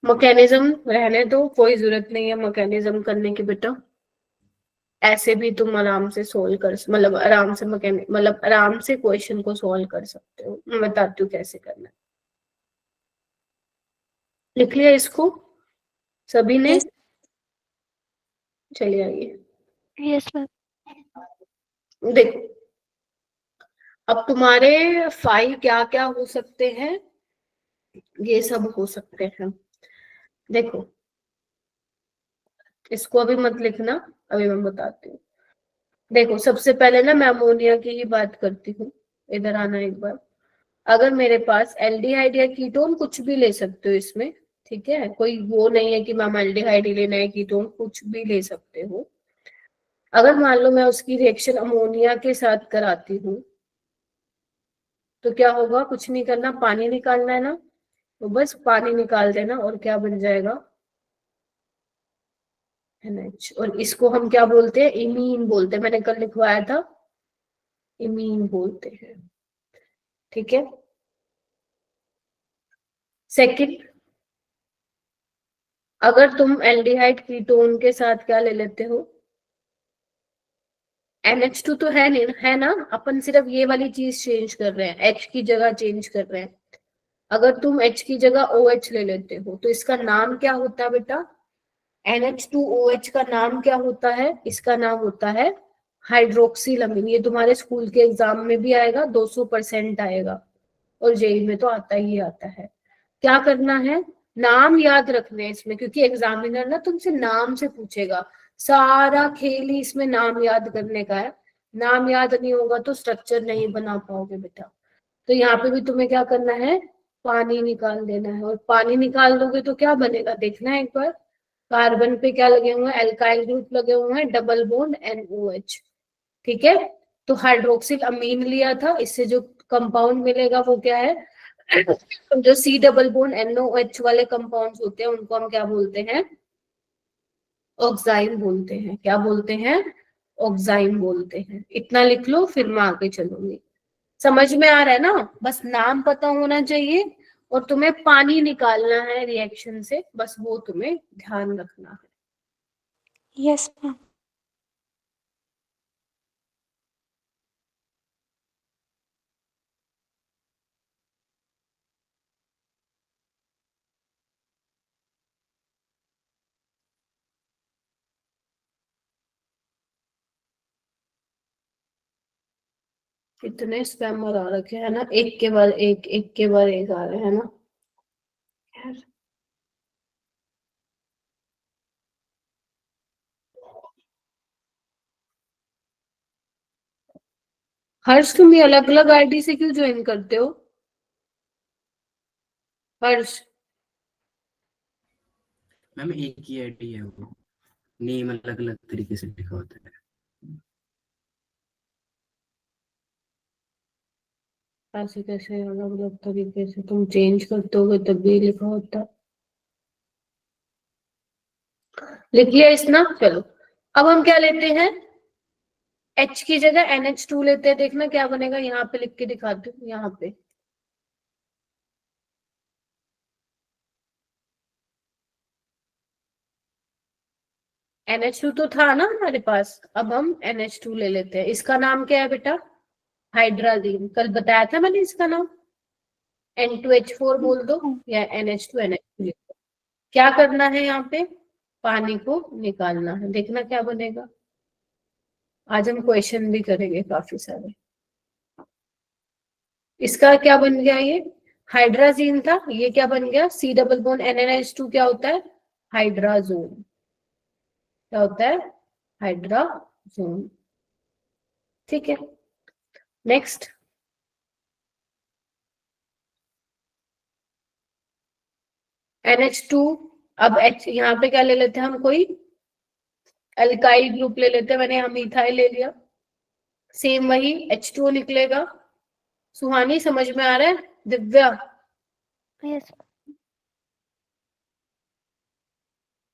मैकेनिज्म रहने दो, कोई जरूरत नहीं है मैकेनिज्म करने की बेटा, ऐसे भी तुम आराम से सोल्व कर, मतलब आराम से मतलब आराम से क्वेश्चन को सोल्व कर सकते हो। मैं बताती हूँ कैसे करना है। लिख लिया इसको सभी ने? Yes. चलिए आइए, Yes, ma'am. देखो अब तुम्हारे फाइव क्या क्या हो सकते हैं, ये सब हो सकते हैं। देखो इसको अभी मत लिखना, अभी मैं बताती हूँ। देखो सबसे पहले ना मैं अमोनिया की ही बात करती हूँ, इधर आना एक बार। अगर मेरे पास एल्डिहाइड या कीटोन कुछ भी ले सकते हो इसमें, ठीक है, कोई वो नहीं है कि मैम एल्डिहाइड ही लेना है, कीटोन कुछ भी ले सकते हो। अगर मान लो मैं उसकी रिएक्शन अमोनिया के साथ कराती हूँ तो क्या होगा, कुछ नहीं करना, पानी निकालना है ना, तो बस पानी निकाल देना और क्या बन जाएगा, NH। और इसको हम क्या बोलते हैं, इमीन बोलते हैं, मैंने कल लिखवाया था, इमीन बोलते हैं। ठीक है, सेकंड, अगर तुम एल्डिहाइड कीटोन के साथ क्या ले लेते हो, NH2 तो है नहीं, है ना, अपन सिर्फ ये वाली चीज चेंज कर रहे हैं, H की जगह चेंज कर रहे हैं। अगर तुम H की जगह OH ले लेते हो तो इसका नाम क्या होता है बेटा, NH2OH का नाम क्या होता है, इसका नाम होता है हाइड्रोक्सिल अमीन। ये तुम्हारे स्कूल के एग्जाम में भी आएगा, 200% आएगा, और जेई में तो आता ही आता है। क्या करना है, नाम याद रखने हैं इसमें, क्योंकि एग्जामिनर ना तुमसे नाम से पूछेगा, सारा खेल ही इसमें नाम याद करने का है। नाम याद नहीं होगा तो स्ट्रक्चर नहीं बना पाओगे बेटा। तो यहाँ पे भी तुम्हें क्या करना है, पानी निकाल देना है, और पानी निकाल दोगे तो क्या बनेगा देखना है एक बार। कार्बन पे क्या लगे हुए हैं, एल्काइल ग्रुप लगे हुए हैं, डबल बॉन्ड NOH। ठीक है, तो हाइड्रोक्सिल अमीन लिया था, इससे जो कंपाउंड मिलेगा वो क्या है, जो C डबल बॉन्ड NOH वाले कंपाउंड्स होते हैं उनको हम क्या बोलते हैं, ऑक्साइम बोलते हैं। क्या बोलते हैं, ऑक्साइम बोलते हैं। इतना लिख लो, फिर मैं आगे चलूंगी। समझ में आ रहा है ना, बस नाम पता होना चाहिए और तुम्हें पानी निकालना है रिएक्शन से, बस वो तुम्हें ध्यान रखना है। Yes, ma'am. कितने स्पैमर आ रखे हैं ना, एक के बाद एक, एक के बाद एक आ रहे हैं ना यार। हर्ष तुम ये अलग अलग आईडी से क्यों ज्वाइन करते हो हर्ष? मैम एक ही आईडी है, वो नेम अलग अलग तरीके से लिखा होता है। ऐसे कैसे अलग अलग तरीके से तुम चेंज करते होगे तब भी लिखा होता है। लिख लिया इस ना, चलो अब हम क्या लेते हैं, H की जगह NH2 लेते हैं। देखना क्या बनेगा, यहाँ पे लिख के दिखाती हूँ, यहाँ पे NH2 तो था ना हमारे पास, अब हम NH2 ले लेते हैं। इसका नाम क्या है बेटा, हाइड्राजीन। कल बताया था मैंने इसका नाम, N2H4 बोल दो या NH2 NH2 लिख दो। क्या करना है यहाँ पे, पानी को निकालना है। देखना क्या बनेगा, आज हम क्वेश्चन भी करेंगे काफी सारे। इसका क्या बन गया, ये हाइड्राजीन था, ये क्या बन गया, C डबल बॉन्ड NNH2 क्या होता है, हाइड्राजोन। क्या होता है, हाइड्राजोन। ठीक है, नेक्स्ट NH2। अब H यहाँ पे क्या ले लेते हैं हम, कोई अल्काइल ग्रुप ले लेते हैं। मैंने यहाँ मिथाइल ले लिया, सेम वही H2O निकलेगा। सुहानी समझ में आ रहा है, दिव्या? यस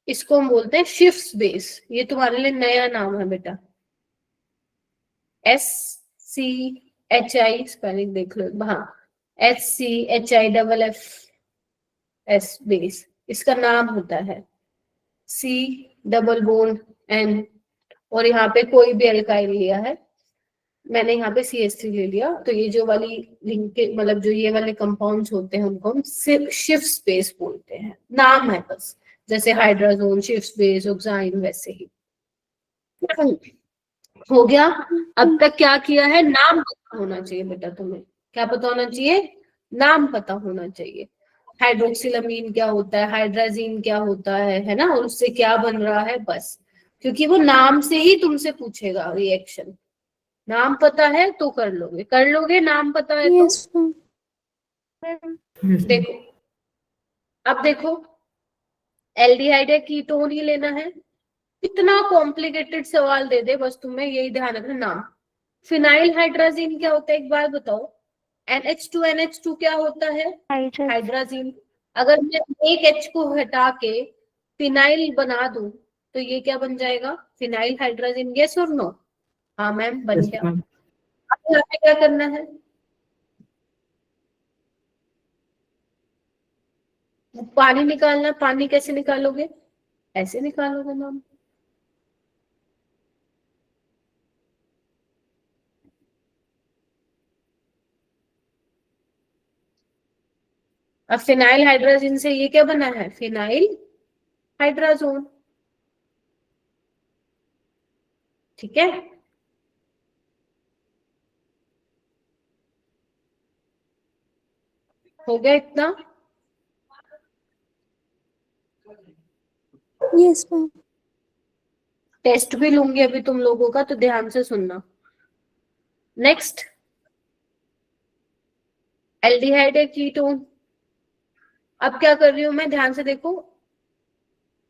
इसको हम बोलते हैं शिफ्ट बेस। ये तुम्हारे लिए नया नाम है बेटा, SCHI स्पेलिंग देख लो, हाँ SCHIFF बेस इसका नाम होता है। C डबल बोन N, और यहाँ पे कोई भी अल्काइल लिया है, मैंने यहाँ पे CH3 ले लिया। तो ये जो वाली लिंक के मतलब जो ये वाले कंपाउंड्स होते हैं उनको हम शिफ्ट स्पेस बोलते हैं, नाम है बस, जैसे हाइड्राजोन शिफ्ट बेस, ऑक्साइन, वैसे ही। हो गया। अब तक क्या किया है, नाम पता होना चाहिए बेटा तुम्हें। क्या पता होना चाहिए, नाम पता होना चाहिए। हाइड्रोक्सिलामीन क्या होता है, हाइड्राजीन क्या होता है ना, और उससे क्या बन रहा है, बस। क्योंकि वो नाम से ही तुमसे पूछेगा रिएक्शन। नाम पता है तो कर लोगे, नाम पता है तो। यस देखो अब देखो, एल्डिहाइड है, कीटोन ही लेना है। इतना कॉम्प्लिकेटेड सवाल दे दे बस तुम्हें यही ध्यान रखना, नाम। फिनाइल हाइड्राजीन क्या होता है एक बार बताओ। NH2 क्या होता है, हाइड्राजीन। अगर मैं एक H को हटा के फिनाइल बना दूं तो ये क्या बन जाएगा, phenyl hydrazine. Yes or no? हाँ मैम, बन गया। अब यहाँ पे क्या करना है, पानी निकालना। पानी कैसे निकालोगे, ऐसे निकालोगे मैम। अब फिनाइल हाइड्रोजन से ये क्या बना है, फिनाइल हाइड्राजोन। ठीक है, हो गया इतना। यस मैम टेस्ट भी लूंगी अभी तुम लोगों का, तो ध्यान से सुनना। नेक्स्ट, एल्डिहाइड है, कीटोन। अब क्या कर रही हूं मैं, ध्यान से देखो।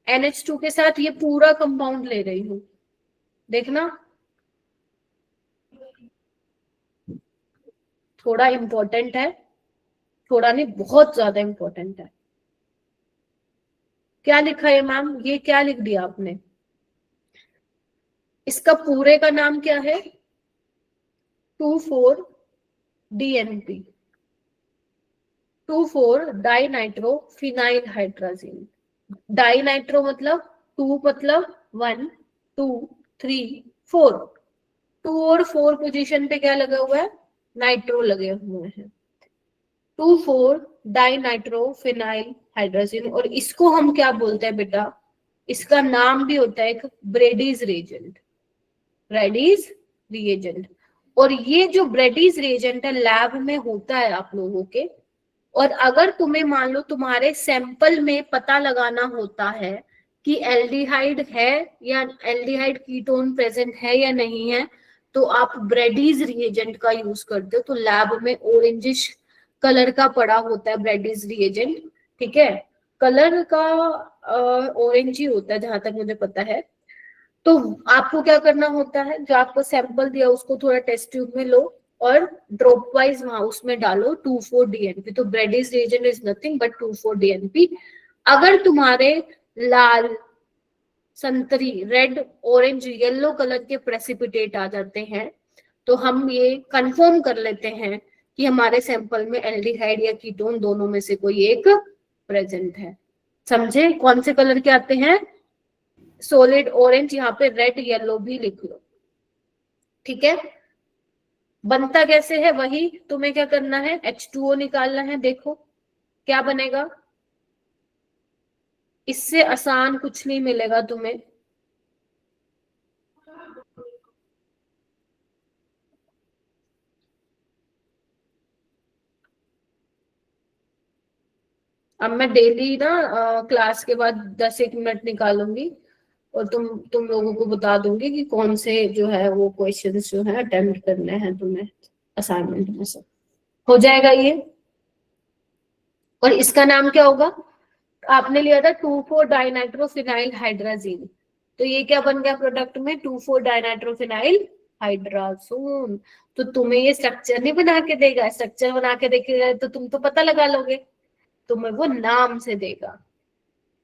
NH2 के साथ ये पूरा कंपाउंड ले रही हूं, देखना। थोड़ा इंपॉर्टेंट है, थोड़ा नहीं, बहुत ज्यादा इंपॉर्टेंट है। क्या लिखा है मैम, ये क्या लिख दिया आपने, इसका पूरे का नाम क्या है, 2,4-DNP, 2,4 dinitro phenyl hydrazine. Dinitro मतलब 2 मतलब 1 2 3 4, 2 और 4 पोजीशन पे क्या लगा हुआ है, नाइट्रो लगे हुए हैं। 2,4 डाइनाइट्रो फिनाइल हाइड्राजीन। और इसको हम क्या बोलते हैं बेटा, इसका नाम भी होता है एक ब्रेडीज रिएजेंट, ब्रेडीज रिएजेंट। और ये जो ब्रेडीज रिएजेंट है लैब में होता है आप लोगों के, और अगर तुम्हें मान लो तुम्हारे सैंपल में पता लगाना होता है कि एल्डिहाइड है या एल्डिहाइड कीटोन प्रेजेंट है या नहीं है, तो आप ब्रेडीज रिएजेंट का यूज करते हो। तो लैब में ऑरेंजिश कलर का पड़ा होता है ब्रेडीज रिएजेंट, ठीक है, कलर का ऑरेंज ही होता है जहां तक मुझे पता है। तो आपको क्या करना होता है, जो आपको सैंपल दिया उसको थोड़ा टेस्ट ट्यूब में लो और ड्रॉप वाइज वहां उसमें डालो 2,4-DNP। तो Brady's reagent is nothing but 2,4-DNP। अगर तुम्हारे लाल, संतरी, रेड, ऑरेंज, येलो कलर के प्रेसिपिटेट आ जाते हैं तो हम ये कंफर्म कर लेते हैं कि हमारे सैंपल में एल्डिहाइड या कीटोन दोनों में से कोई एक प्रेजेंट है। समझे? कौन से कलर के आते हैं? सॉलिड ऑरेंज, यहाँ पे रेड येलो भी लिख लो, ठीक है। बनता कैसे है वही, तुम्हें क्या करना है, H2O निकालना है। देखो क्या बनेगा, इससे आसान कुछ नहीं मिलेगा तुम्हें। अब मैं डेली ना क्लास के बाद 10-1 मिनट निकालूंगी और तुम लोगों को बता दूंगी कि कौन से जो है वो क्वेश्चंस जो है अटेम्प्ट करने हैं तुम्हें असाइनमेंट में से। हो जाएगा ये। और इसका नाम क्या होगा, आपने लिया था 2,4-डाइनाइट्रोफिनाइल हाइड्राजीन, तो ये क्या बन गया प्रोडक्ट में, 2,4-डाइनाइट्रोफिनाइल हाइड्राजोन। तो तुम्हें ये स्ट्रक्चर नहीं बना के देगा, स्ट्रक्चर बना के देखेगा तो तुम तो पता लगा लोगे, तुम्हें वो नाम से देगा।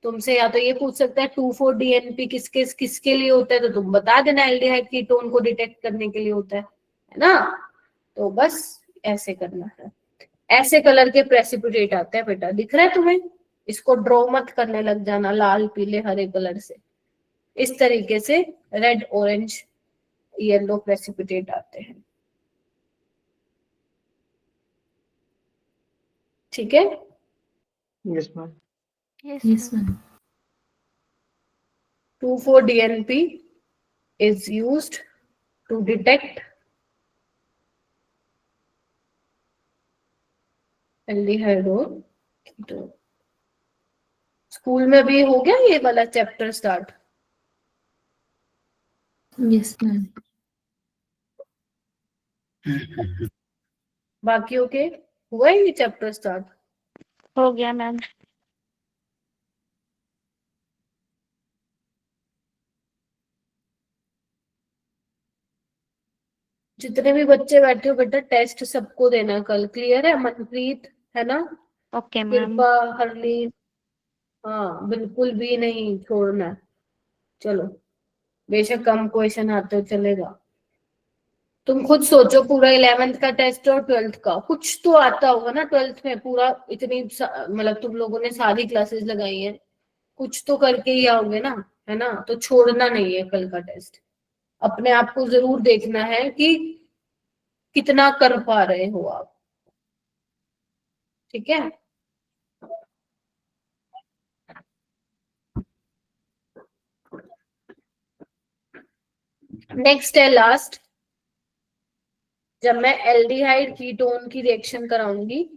तुमसे या तो ये पूछ सकता है 2,4-DNP किसके किसके लिए होता है, तो तुम बता देना एल्डिहाइड कीटोन को डिटेक्ट करने के लिए होता है ना। तो बस ऐसे करना है। ऐसे कलर के प्रेसिपिटेट आते हैं बेटा, दिख रहा है तुम्हें? इसको ड्रॉ मत करने लग जाना लाल पीले हरे कलर से। इस तरीके से रेड ऑरेंज येलो प्रेसिपिटेट आते हैं, ठीक है। Yes ma'am. Yes, ma'am. 2,4-DNP is used to detect aldehyde और कीटोन। स्कूल में भी हो गया ये वाला चैप्टर स्टार्ट? Yes, ma'am. बाकी ओके, हुआ है ये चैप्टर स्टार्ट? हो गया मैम। जितने भी बच्चे बैठे हो बेटा टेस्ट सबको देना कल, क्लियर है? मनप्रीत है ना, ओके मैम। कृपा, हरलीन, हाँ बिल्कुल भी नहीं छोड़ना। चलो बेशक कम क्वेश्चन आते हो चलेगा। तुम खुद सोचो, पूरा 11th का टेस्ट और 12th का कुछ तो आता होगा ना 12th में, पूरा इतनी मतलब तुम लोगों ने सारी क्लासेस लगाई हैं, कुछ तो करके ही आओगे ना, है ना। तो छोड़ना नहीं है कल का टेस्ट, अपने आप को जरूर देखना है कि कितना कर पा रहे हो आप, ठीक है। नेक्स्ट है लास्ट, जब मैं एल्डिहाइड कीटोन की रिएक्शन कराऊंगी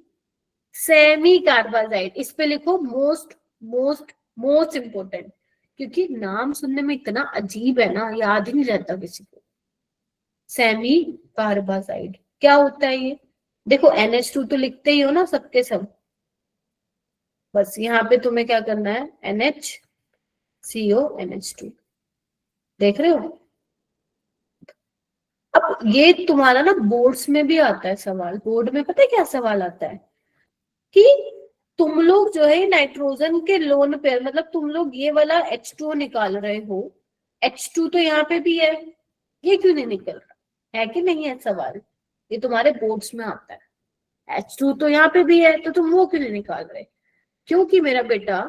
सेमी कार्बाजाइड, इस पे लिखो मोस्ट मोस्ट मोस्ट इंपोर्टेंट, क्योंकि नाम सुनने में इतना अजीब है ना, याद ही नहीं रहता किसी को। सेमी कार्बाजाइड क्या होता है ये? देखो NH2 तो लिखते ही हो ना सबके सब, बस यहाँ पे तुम्हें क्या करना है, NHCO NH2, देख रहे हो। अब ये तुम्हारा ना बोर्ड्स में भी आता है सवाल, बोर्ड में पता है क्या सवाल आता है कि तुम लोग जो है नाइट्रोजन के लोन पेयर, मतलब तुम लोग ये वाला H2O निकाल रहे हो, H2 तो यहाँ पे भी है, ये क्यों नहीं निकल रहा है कि नहीं है सवाल, ये तुम्हारे बोर्ड्स में आता है। H2 तो यहाँ पे भी है तो तुम वो क्यों नहीं निकाल रहे? क्योंकि मेरा बेटा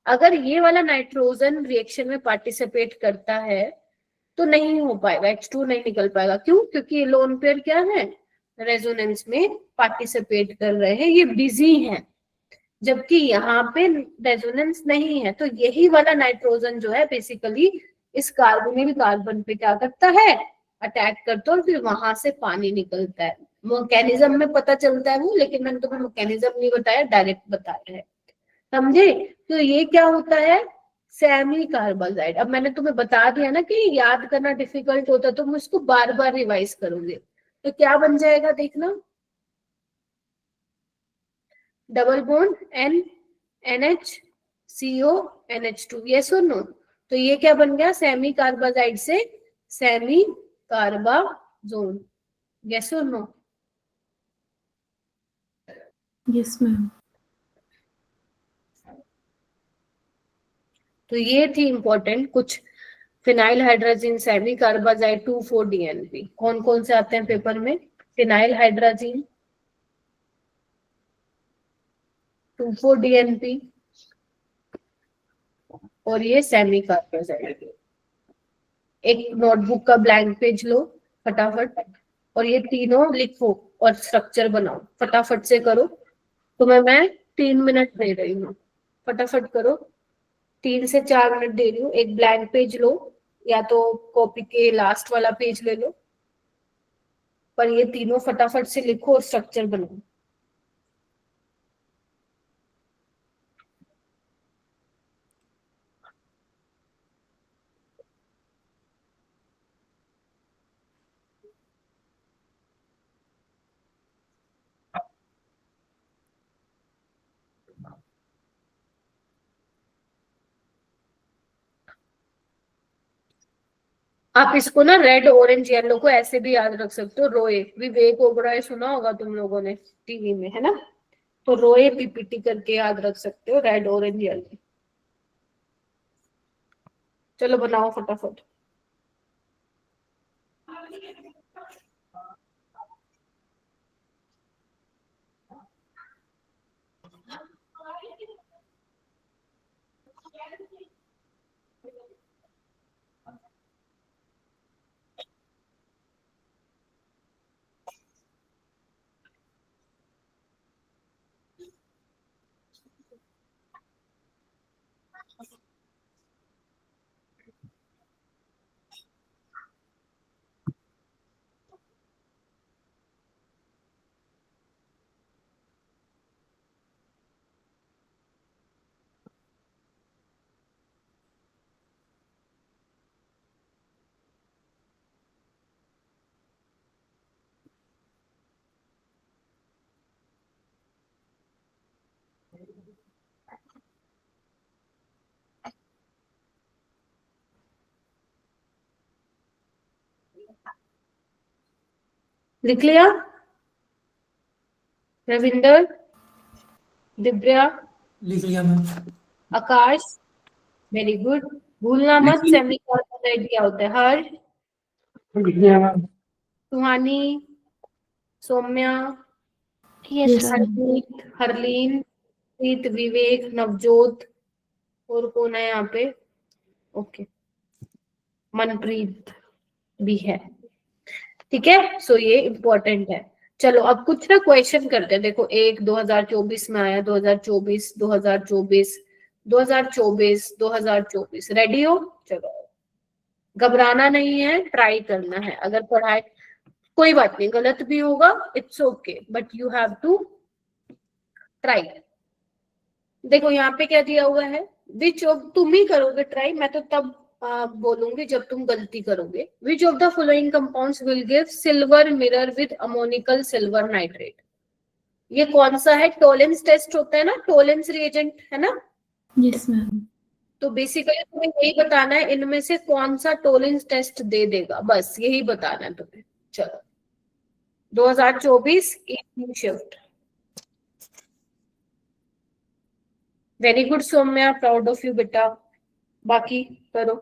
अगर ये वाला नाइट्रोजन रिएक्शन में पार्टिसिपेट करता है तो नहीं हो पाएगा, H2 नहीं निकल पाएगा। क्यों? क्योंकि ये लोन पेयर क्या है, रेजोनेंस में पार्टिसिपेट कर रहे हैं, ये बिजी हैं, जबकि यहाँ पे रेजोनेंस नहीं है। तो यही वाला नाइट्रोजन जो है बेसिकली इस कार्बोनिल कार्बन पे क्या करता है, अटैक करता है और फिर वहां से पानी निकलता है। मैकेनिज्म में पता चलता है वो, लेकिन मैंने तुम्हें मैकेनिज्म नहीं बताया, डायरेक्ट बताया है, समझे? तो ये क्या होता है, सेमी कार्बाजाइड। अब मैंने तुम्हें बता दिया ना कि याद करना डिफिकल्ट होता है, तो मैं उसको बार बार रिवाइज करोगे, तो क्या बन जाएगा देखना, double bond N NH CO NH2, yes or no? तो ये क्या बन गया, सेमी कार्बाजाइड से semicarbazone, yes or no? Yes, ma'am. तो ये थी इंपॉर्टेंट कुछ phenyl hydrazine semi carbazide 2,4-DNP। कौन कौन से आते हैं पेपर में, फिनाइल हाइड्रोजिन 2,4-DNP और ये सेमी कार्बाजाइड। एक नोटबुक का ब्लैंक पेज लो फटाफट और ये तीनों लिखो और स्ट्रक्चर बनाओ, फटाफट से करो। तुम्हें मैं 3 मिनट दे रही हूँ, फटाफट करो, 3 से 4 मिनट दे रही हूँ। एक ब्लैंक पेज लो या तो कॉपी के लास्ट वाला पेज ले लो, पर ये तीनों फटाफट से लिखो और स्ट्रक्चर बनाओ। आप इसको ना रेड ऑरेंज येलो को ऐसे भी याद रख सकते हो, रोए विवेक ओबराय सुना होगा तुम लोगों ने टीवी में, है ना? तो रोए PPT करके याद रख सकते हो, रेड ऑरेंज येलो। चलो बनाओ फटाफट। लिख लिया? रविंदर, दिव्या, लिख लिया मैम। आकाश, वेरी गुड। भूलना मत सेमी कार्बोनाइड क्या होता है। हर्ष, लिख लिया मैम। सुहानी, सौम्या, Yes, ma'am. हरमीत, हरलीन, प्रीत, विवेक, नवजोत, और कौन है यहाँ पे? ओके, मनप्रीत भी है, ठीक है। सो ये इम्पोर्टेंट है। चलो अब कुछ ना क्वेश्चन करते हैं। देखो, एक 2024 में आया, 2024, 2024, 2024, 2024, रेडी हो? चलो, घबराना नहीं है, ट्राई करना है। अगर पढ़ाई कोई बात नहीं, गलत भी होगा, it's okay, but you have to try. देखो यहाँ पे क्या दिया हुआ है, विच ऑफ, तुम ही करोगे ट्राई, मैं तो तब बोलूंगी जब तुम गलती करोगे। Which of the following compounds will give silver mirror with ammoniacal silver nitrate? ये कौन सा है? टोलेंस टेस्ट होता है ना, टोलेंस रिएजेंट, है ना? Yes, ma'am. तो बेसिकली तुम्हें यही बताना है इनमें से कौन सा टोलेंस टेस्ट दे देगा, बस यही बताना है तुम्हें। चलो, 2024 evening shift. Very good Saumya, proud of you बेटा। बाकी करो।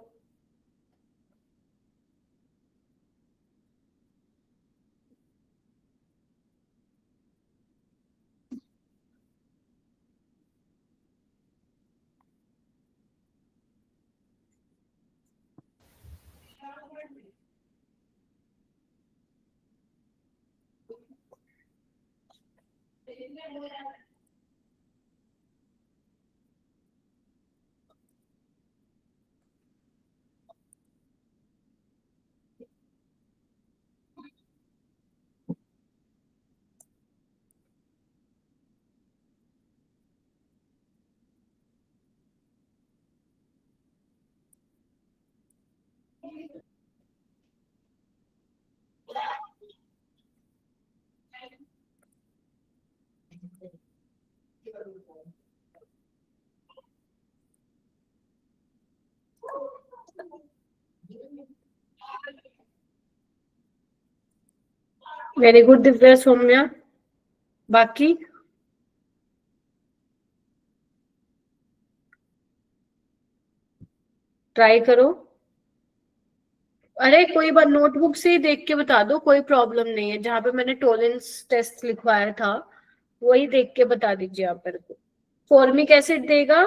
Very good Divya, Saumya. बाकी ट्राई करो। अरे कोई बात, नोटबुक से ही देख के बता दो, कोई प्रॉब्लम नहीं है। जहां पे मैंने टॉलेंस टेस्ट लिखवाया था वही देख के बता दीजिए आप मेरे को। फॉर्मिक एसिड देगा,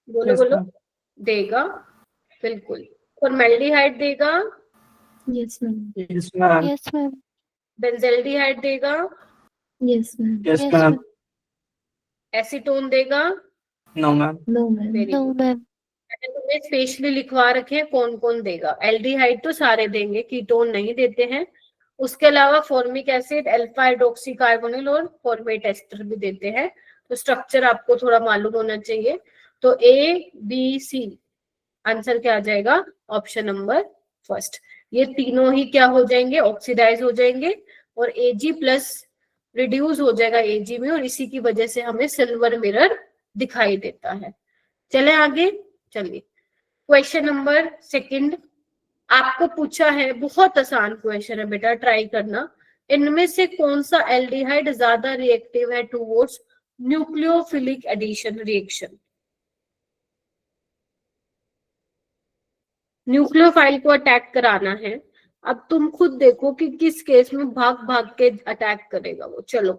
बोलो Yes, बोलो। ma'am. देगा, बिल्कुल। फॉर्मेल्डिहाइड देगा, Yes, ma'am. Yes, ma'am. Yes, ma'am. Benzaldehyde देगा, Yes, ma'am. Yes, Yes, ma'am. ma'am. Acetone देगा। No, ma'am. No, ma'am. Very No, good. ma'am. मैंने तुम्हें स्पेशली लिखवा रखे हैं कौन कौन देगा। एल्डिहाइड तो सारे देंगे, कीटोन नहीं देते हैं। उसके अलावा formic acid, alpha hydroxy carbonyl और फॉर्मेट एस्टर भी देते हैं। तो स्ट्रक्चर आपको थोड़ा मालूम होना चाहिए। तो ए बी सी, आंसर क्या आ जाएगा? Option number first. ये तीनों ही क्या हो जाएंगे? ऑक्सीडाइज हो जाएंगे और एजी प्लस रिड्यूस हो जाएगा एजी में, और इसी की वजह से हमें सिल्वर मिरर दिखाई देता है। चले आगे, चलिए क्वेश्चन नंबर सेकंड। आपको पूछा है, बहुत आसान क्वेश्चन है बेटा, ट्राई करना। इनमें से कौन सा एल्डिहाइड ज्यादा रिएक्टिव है towards nucleophilic addition reaction? Nucleophile को अटैक कराना है। अब तुम खुद देखो कि किस केस में भाग भाग के अटैक करेगा वो। चलो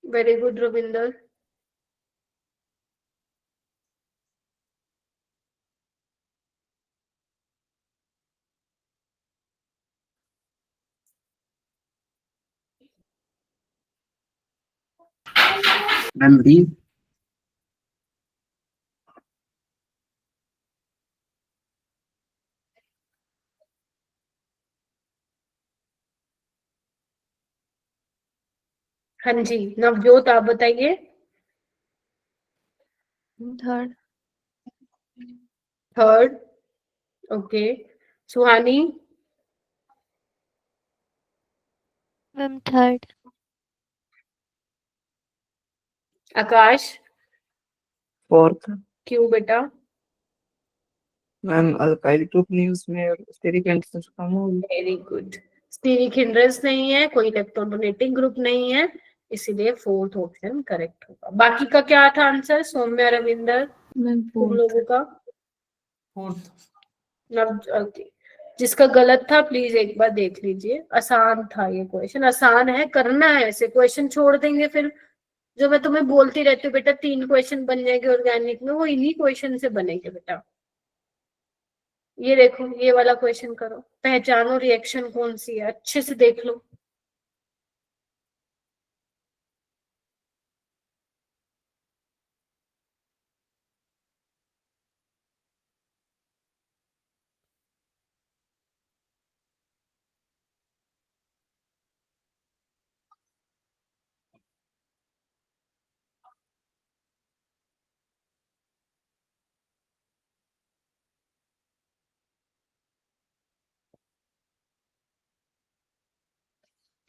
very good Ravinder. Ma'am D. हाँ जी नवजोत, आप बताइए। Third. Third, okay. Suhani, Ma'am, third. Akash, Fourth, क्यों बेटा? मैम अल्काइल ग्रुप नहीं उसमें, स्टेरिक एंटीथेसिस कम होगी। Very good. स्टीरिक हिंड्रेंस नहीं है, कोई इलेक्ट्रॉन डोनेटिंग ग्रुप नहीं है, इसीलिए फोर्थ ऑप्शन करेक्ट होगा। बाकी का क्या था आंसर? सौम्या, रविंदर, Ma'am, तुम fourth. लोगों का? फोर्थ। नव, okay. जिसका गलत था प्लीज एक बार देख लीजिए। आसान था ये क्वेश्चन, आसान है, करना है ऐसे क्वेश्चन। छोड़ देंगे फिर, जो मैं तुम्हें बोलती रहती हूँ बेटा 3 क्वेश्चन बन जाएंगे ऑर्गेनिक में, वो इन्हीं क्वेश्चन से बनेंगे बेटा। ये देखो, ये वाला क्वेश्चन करो, पहचानो रिएक्शन कौन सी है, अच्छे से देख लो।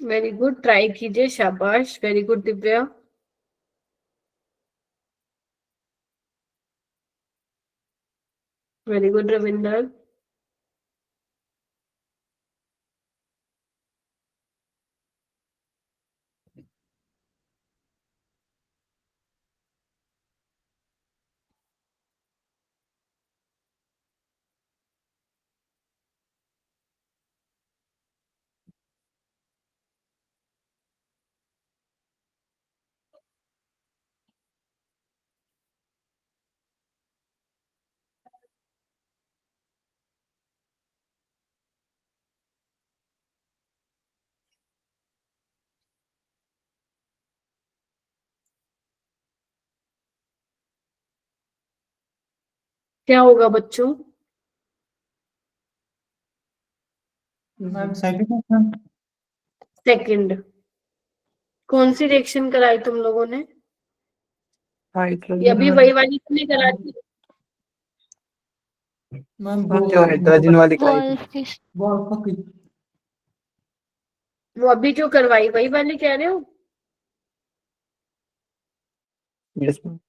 वेरी गुड, ट्राई कीजिए, शाबाश, very good Divya. Very good Ravinder. क्या होगा बच्चों? Ma'am second ma'am. सेकंड। कौन सी रिएक्शन कराई तुम लोगों ने? हाइड्रोजन ये अभी वही वाली तुमने करा दी? मैम जो हाइड्रोजन वाली कराई थी। वॉल्फ वो वो अभी जो करवाई वही वाली कह रहे हो? Yes ma'am.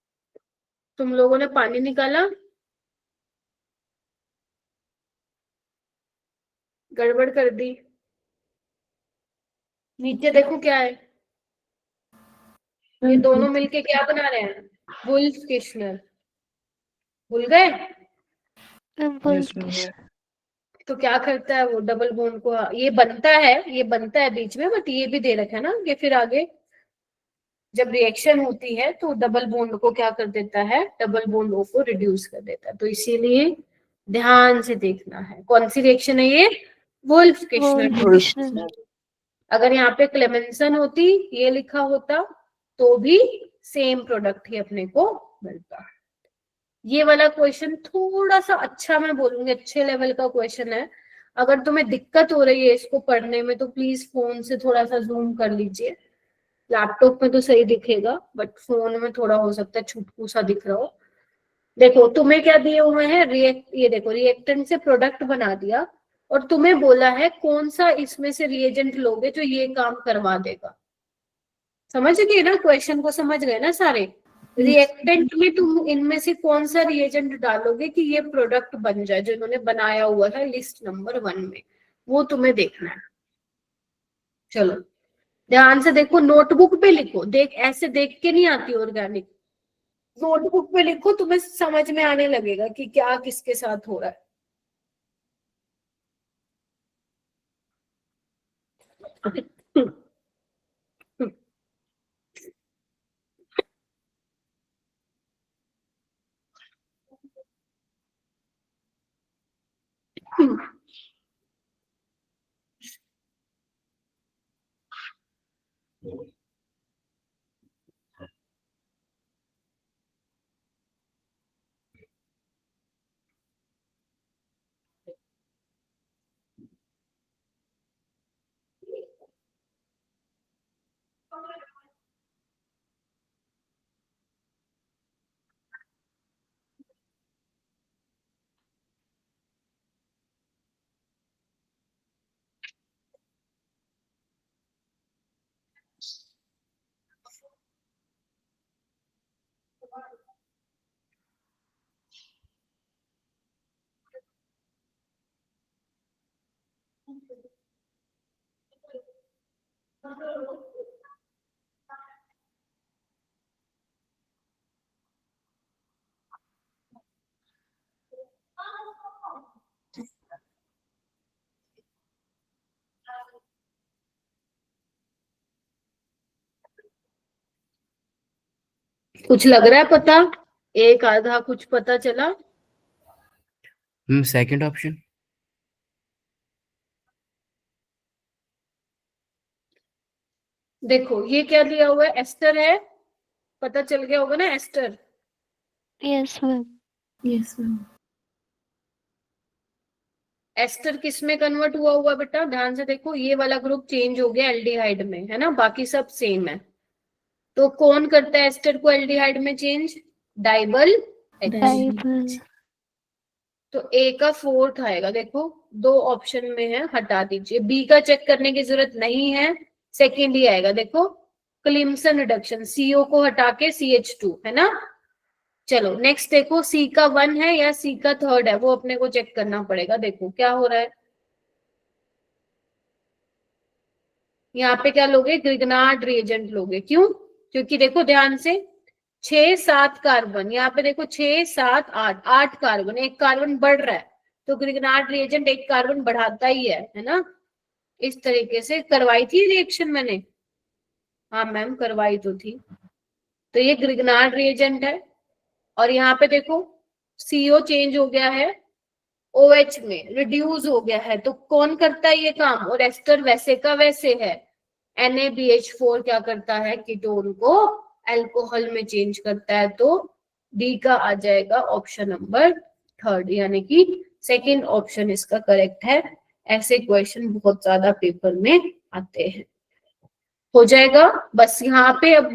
तुम लोगों ने पानी निकाला? गड़बड़ कर दी? नीचे देखो क्या है, ये दोनों मिलके क्या बना रहे हैं? वुल्फ किशनर। भूल गए? Yes ma'am. तो क्या करता है वो, डबल बॉन्ड को ये बनता है बीच में, बट ये भी दे रखा है ना कि फिर आगे जब रिएक्शन होती है तो डबल बॉन्ड को क्या कर देता है, डबल बॉन्ड ओ को रिड्यूस कर देता है। तो इसीलिए ध्यान से देखना है कौन सी रिएक्शन है ये, वुल्फ किशनर। अगर यहाँ पे क्लेमेंसन होती, ये लिखा होता, तो भी सेम प्रोडक्ट ही अपने को मिलता। ये वाला क्वेश्चन थोड़ा सा अच्छा, मैं बोलूंगी अच्छे लेवल का क्वेश्चन है। अगर तुम्हें दिक्कत हो रही है इसको पढ़ने में तो प्लीज फोन से थोड़ा सा जूम कर लीजिए। लैपटॉप में तो सही दिखेगा, बट फोन में थोड़ा हो सकता है छुटकू सा दिख रहा हो। देखो तुम्हें क्या दिए हुए हैं, ये देखो रिएक्टेंट से प्रोडक्ट बना दिया, और तुम्हें बोला है कौन सा इसमें से रिएजेंट लोगे जो ये काम करवा देगा। समझ गए ना, क्वेश्चन को समझ गए ना सारे? रिएक्टेंट में तुम इनमें से कौन सा रिएजेंट डालोगे कि ये प्रोडक्ट बन जाए, जो इन्होंने बनाया हुआ है लिस्ट नंबर 1 में, वो तुम्हें देखना है। चलो ध्यान से देखो, नोटबुक पे लिखो, देख ऐसे देख के नहीं आती ऑर्गेनिक, नोटबुक पे लिखो, तुम्हें समझ में आने लगेगा कि क्या किसके साथ हो रहा है। कुछ लग रहा है पता, एक आधा कुछ पता चला? Second option. देखो ये क्या दिया हुआ है, एस्टर है, पता चल गया होगा ना ester. Yes ma'am. Yes, ma'am. Ester किस में कन्वर्ट हुआ बेटा, ध्यान से देखो, ये वाला ग्रुप चेंज हो गया एल्डिहाइड में, है ना, बाकी सब सेम है। तो कौन करता है एस्टर को एल्डिहाइड में चेंज? डाइबल H। डाइबल। तो ए का 4th आएगा, देखो 2 ऑप्शन में है, हटा दीजिए, बी का चेक करने की जरूरत नहीं है, सेकेंड ही आएगा, देखो क्लिम्सन रिडक्शन, CO को हटा के CH2, है ना। चलो नेक्स्ट देखो, सी का 1 है या सी का 3rd है, वो अपने को चेक करना पड़ेगा। देखो क्या हो रहा है, यहाँ पे क्या लोगे, ग्रिग्नार्ड रिएजेंट लोगे, क्यों? क्योंकि देखो ध्यान से 6-7 कार्बन, यहाँ पे देखो 6-7-8 कार्बन, एक कार्बन बढ़ रहा है, तो ग्रिग्नार्ड रिएजेंट एक कार्बन बढ़ाता ही है ना। इस तरीके से करवाई थी रिएक्शन मैंने, हाँ मैम करवाई तो थी। तो ये ग्रिग्नार्ड रिएजेंट है, और यहाँ पे देखो CO चेंज हो गया है, OH में रिड्यूस हो गया है, तो कौन करता है ये काम? और एस्टर वैसे का वैसे है, NaBH4 क्या करता है, कीटोन को अल्कोहल में चेंज करता है। तो डी का आ जाएगा ऑप्शन नंबर थर्ड, यानी कि सेकंड ऑप्शन इसका करेक्ट है। ऐसे क्वेश्चन बहुत ज्यादा पेपर में आते हैं। हो जाएगा। बस यहाँ पे अब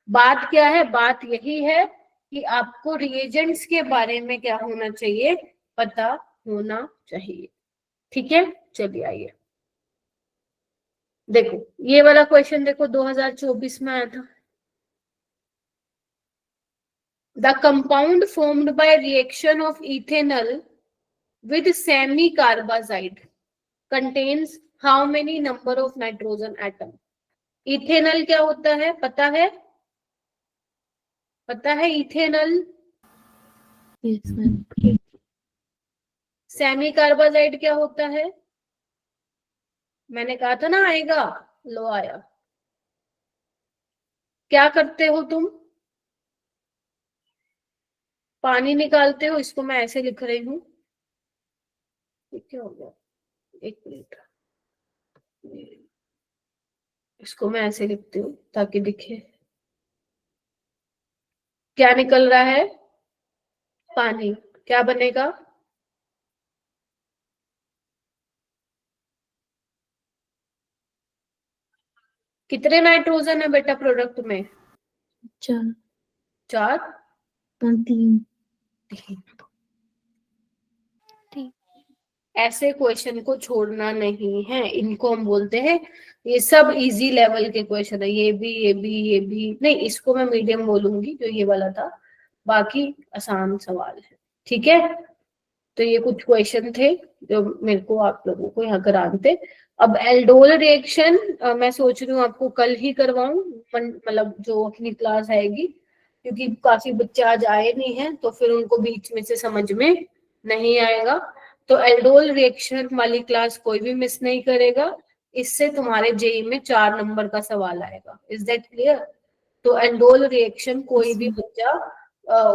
बात क्या है, बात यही है कि आपको रिएजेंट्स के बारे में क्या होना चाहिए, पता होना चाहिए। ठीक है, चलिए आइए देखो ये वाला क्वेश्चन देखो 2024 में आया था। The compound formed by reaction of ethanol with semi carbazide contains how many number of nitrogen atom. Ethanol क्या होता है, पता है? पता है ethanol? Yes, ma'am. Semi carbazide क्या होता है? मैंने कहा था ना आएगा, लो आया। क्या करते हो तुम? पानी निकालते हो, इसको मैं ऐसे लिख रही हूँ। क्या हो गया, एक मिनट, इसको मैं ऐसे लिखती हूँ ताकि दिखे। क्या निकल रहा है? पानी। क्या बनेगा? कितने नाइट्रोजन है बेटा प्रोडक्ट में? 4 4 3 3 ऐसे क्वेश्चन को छोड़ना नहीं है, इनको हम बोलते हैं, ये सब इजी लेवल के क्वेश्चन है। ये भी नहीं, इसको मैं मीडियम बोलूंगी जो ये वाला था, बाकी आसान सवाल है। ठीक है, तो ये कुछ क्वेश्चन थे जो मेरे को आप लोगों को यहाँ कराने थे। अब एल्डोल रिएक्शन मैं सोच रही हूँ आपको कल ही करवाऊं, मतलब जो अपनी क्लास आएगी, क्योंकि काफी बच्चे आज आए नहीं हैं तो फिर उनको बीच में से समझ में नहीं आएगा। तो एल्डोल रिएक्शन वाली क्लास कोई भी मिस नहीं करेगा, इससे तुम्हारे जेई में 4 नंबर का सवाल आएगा। Is that clear? तो एल्डोल रिएक्शन कोई भी बच्चा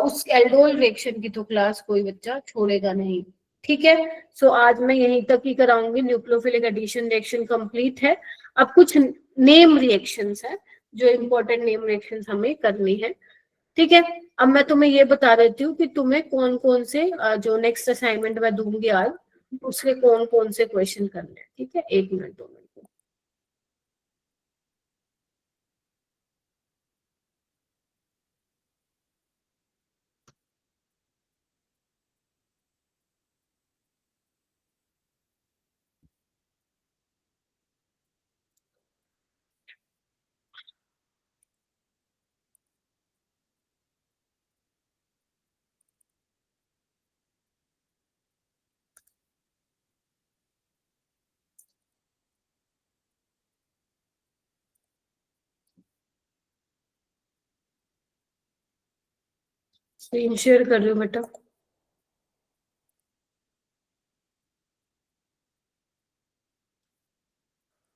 उस एल्डोल रिएक्शन की तो क्लास कोई बच्चा छोड़ेगा नहीं। ठीक है, सो आज मैं यहीं तक ही कराऊंगी। न्यूक्लियोफिलिक एडिशन रिएक्शन कंप्लीट है। अब कुछ नेम रिएक्शंस है जो इम्पोर्टेंट नेम रिएक्शंस हमें करनी है। ठीक है, अब मैं तुम्हें ये बता देती हूँ कि तुम्हें कौन कौन से जो नेक्स्ट असाइनमेंट मैं दूंगी आज, उसके कौन कौन से क्वेश्चन करने हैं। ठीक है, 1 मिनट 2 मिनट। स्क्रीन शेयर कर रही हूँ बेटा।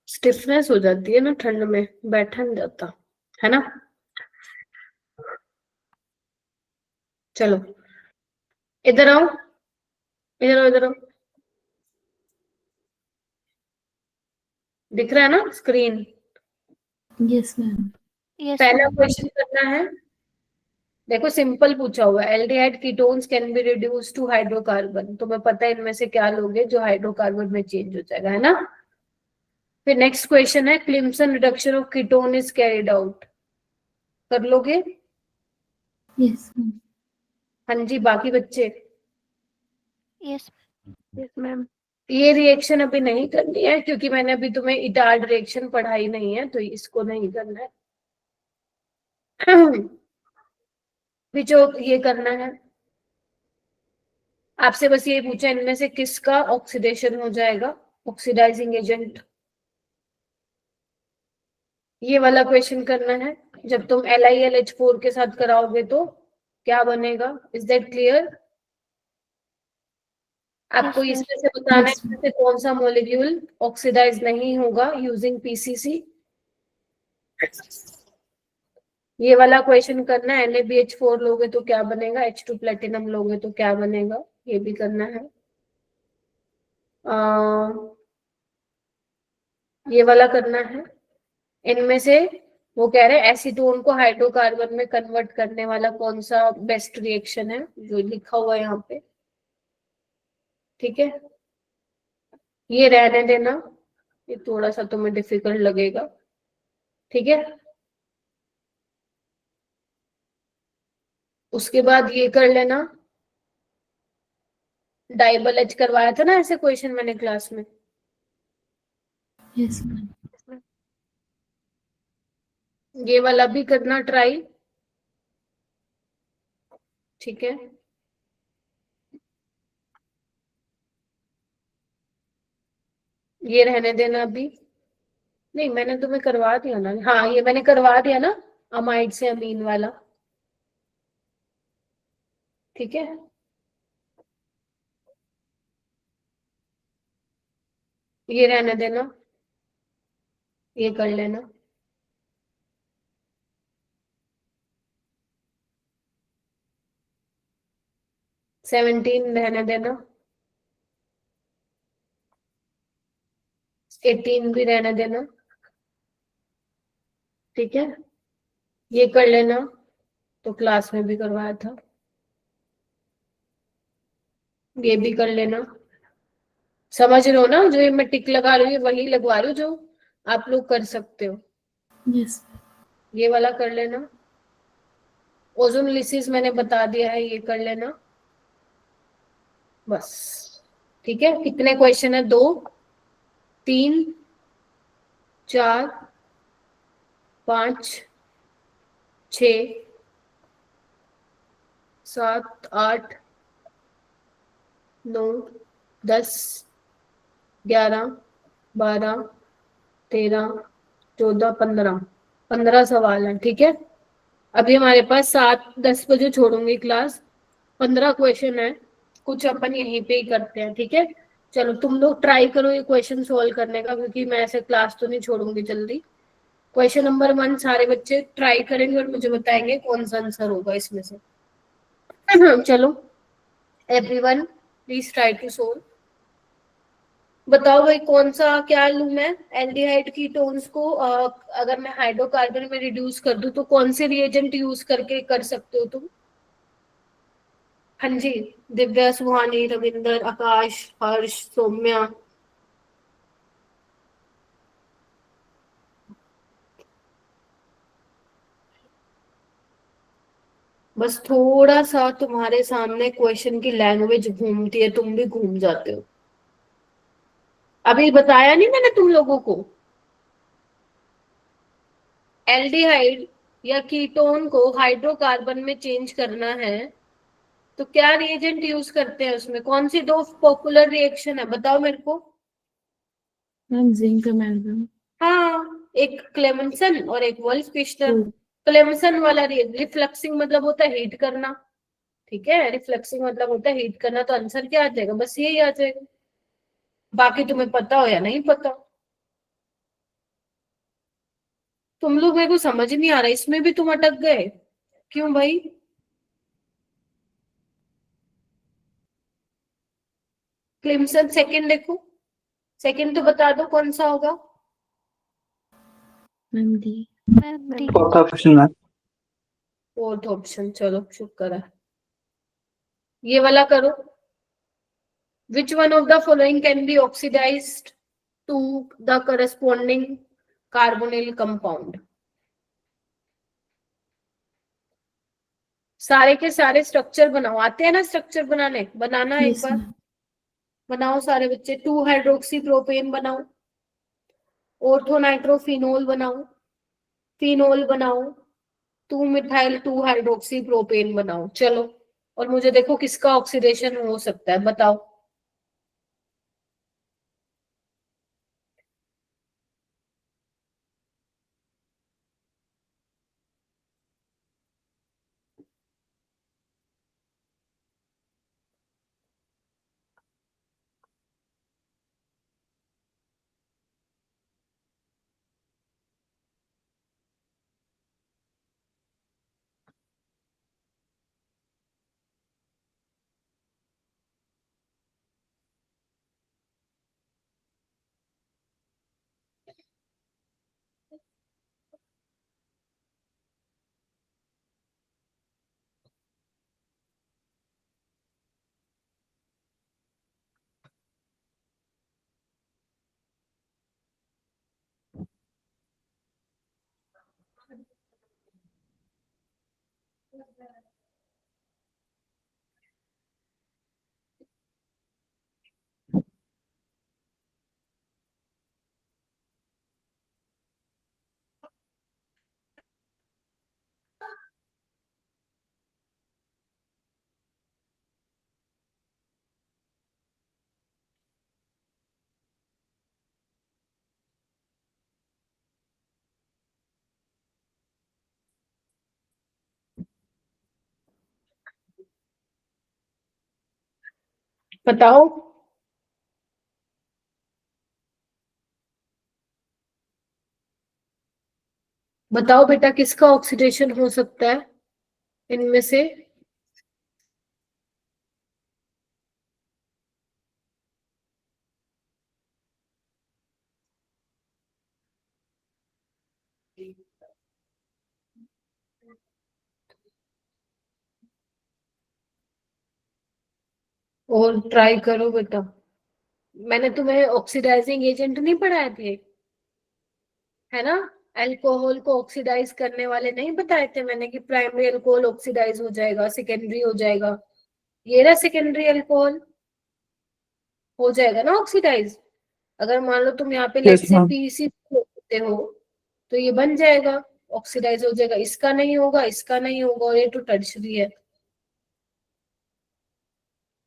स्टिफनेस हो जाती है ना ठंड में, बैठा नहीं जाता है ना। चलो इधर आओ, इधर आओ, इधर आओ। दिख रहा है ना स्क्रीन? Yes, ma'am. Yes, पहला ma'am. क्वेश्चन करना है। देखो सिंपल पूछा हुआ है, aldehyde ketones can be reduce to hydrocarbon. तुम्हें पता है इनमें से क्या लोगे जो हाइड्रोकार्बन में चेंज हो जाएगा, है ना। फिर नेक्स्ट क्वेश्चन है, Clemmensen reduction of ketone is carried out. कर लोगे? Yes, ma'am. हाँ जी, बाकी बच्चे? Yes, ma'am. ये रिएक्शन अभी नहीं करनी है क्योंकि मैंने अभी तुम्हें इटार्ड रिएक्शन पढ़ाई नहीं है, तो इसको नहीं करना है। भी जो ये करना है, आपसे बस ये पूछा इनमें से किसका ऑक्सीडेशन हो जाएगा, ऑक्सीडाइजिंग एजेंट। ये वाला क्वेश्चन करना है। जब तुम LiLH4 के साथ कराओगे तो क्या बनेगा? Is that clear? आपको Yes, इसमें से बताना है Yes, इसमें से कौन सा मॉलिक्यूल ऑक्सीडाइज नहीं होगा यूजिंग PCC। ये वाला क्वेश्चन करना है। NaBH4 लोगे तो क्या बनेगा, H2 प्लेटिनम लोगे तो क्या बनेगा, ये भी करना है। ये वाला करना है। इनमें से वो कह रहे हैं एसीटोन को हाइड्रोकार्बन में कन्वर्ट करने वाला कौन सा बेस्ट रिएक्शन है, जो लिखा हुआ है यहाँ पे। ठीक है, ये रहने देना, ये थोड़ा सा तुम्हें डिफिकल्ट लगेगा, ठीक है। उसके बाद ये कर लेना, डाइबल एच करवाया था ना ऐसे क्वेश्चन मैंने क्लास में, Yes, ma'am. ये वाला भी करना ट्राई, ठीक है। ये रहने देना अभी, नहीं मैंने तुम्हें करवा दिया ना, हाँ ये मैंने करवा दिया ना, अमाइड से अमीन वाला, ठीक है। ये रहने देना, ये कर लेना, सेवनटीन रहने देना, 18 भी रहने देना, ठीक है। ये कर लेना, तो क्लास में भी करवाया था, ये भी कर लेना। समझ रहे हो ना, जो ये मैं टिक लगा रही हूँ वही लगवा रही हूँ जो आप लोग कर सकते हो। Yes. ये वाला कर लेना, ओजोन लिसिस मैंने बता दिया है, ये कर लेना बस, ठीक है। कितने क्वेश्चन है? 2, 3, 4, 5, 6, 7, 8, 9, 10, 11, 12, 13, 14, 15, 15 सवाल है, ठीक है। अभी हमारे पास 7-10 बजे छोड़ूंगी क्लास, 15 क्वेश्चन है, कुछ अपन यहीं पे ही करते हैं, ठीक है। चलो तुम लोग ट्राई करो ये क्वेश्चन सोल्व करने का, क्योंकि मैं ऐसे क्लास तो नहीं छोड़ूंगी जल्दी। क्वेश्चन नंबर 1 सारे बच्चे ट्राई करेंगे और मुझे बताएंगे कौन सा आंसर होगा इसमें से। चलो everyone please try to solve. बताओ भाई कौन सा क्या लूं मैं, एल्डिहाइड कीटोन्स को अगर मैं हाइड्रोकार्बन में रिड्यूस कर दूं तो कौन से रिएजेंट यूज करके कर सकते हो तुम? हाँ जी, दिव्या, सुहानी, रविंदर, आकाश, हर्ष, सौम्या। बस थोड़ा सा तुम्हारे सामने क्वेश्चन की लैंग्वेज घूमती है, तुम भी घूम जाते हो। अभी बताया नहीं मैंने तुम लोगों को, एल्डिहाइड या कीटोन को हाइड्रोकार्बन में चेंज करना है तो क्या रिएजेंट यूज करते हैं उसमें? कौन सी 2 पॉपुलर रिएक्शन है बताओ मेरे को। Ma'am, zinc amalgam. हाँ, एक क्लेमेंसन और एक वोल्फ-फिश्टर। Hmm. क्लेमेंसन वाला रिफ्लक्सिंग मतलब होता है हीट करना, ठीक है। रिफ्लक्सिंग मतलब होता है हीट करना, तो आंसर क्या आ जाएगा? बस यही आ जाएगा, बाकी तुम्हें पता हो या नहीं पता। तुम लोग, मेरे को समझ नहीं आ रहा, इसमें भी तुम अटक गए क्यों भाई? क्लिम्सन सेकंड देखो, सेकंड तो बता दो कौन सा होगा। Ma'am, D. Ma'am D. Fourth option ma'am. Fourth option, चलो शुक्र है। ये वाला करो, which one of the following can be oxidized to the corresponding carbonyl compound? सारे के सारे स्ट्रक्चर बनाओ, आते हैं ना स्ट्रक्चर बनाने, बनाना एक Yes, बार ma'am. बनाओ सारे बच्चे। 2 हाइड्रोक्सी प्रोपेन बनाओ, ऑर्थो नाइट्रोफिनोल बनाओ, फिनोल बनाओ, 2 मिथाइल 2 हाइड्रोक्सी प्रोपेन बनाओ। चलो, और मुझे देखो किसका ऑक्सीडेशन हो सकता है, बताओ। बताओ। बताओ बेटा, किसका ऑक्सीडेशन हो सकता है इनमें से? और ट्राई करो बेटा। मैंने तुम्हें ऑक्सीडाइजिंग एजेंट नहीं पढ़ाए थे, है ना? अल्कोहल को ऑक्सीडाइज करने वाले नहीं बताए थे मैंने कि प्राइमरी अल्कोहल ऑक्सीडाइज हो जाएगा, सेकेंडरी हो जाएगा। ये रहा सेकेंडरी अल्कोहल, हो जाएगा ना ऑक्सीडाइज। अगर मान लो तुम यहाँ पे लेट Yes, से ma'am. पीसी होते हो तो ये बन जाएगा, ऑक्सीडाइज हो जाएगा। इसका नहीं होगा, इसका नहीं होगा, और ये तो टर्शरी है।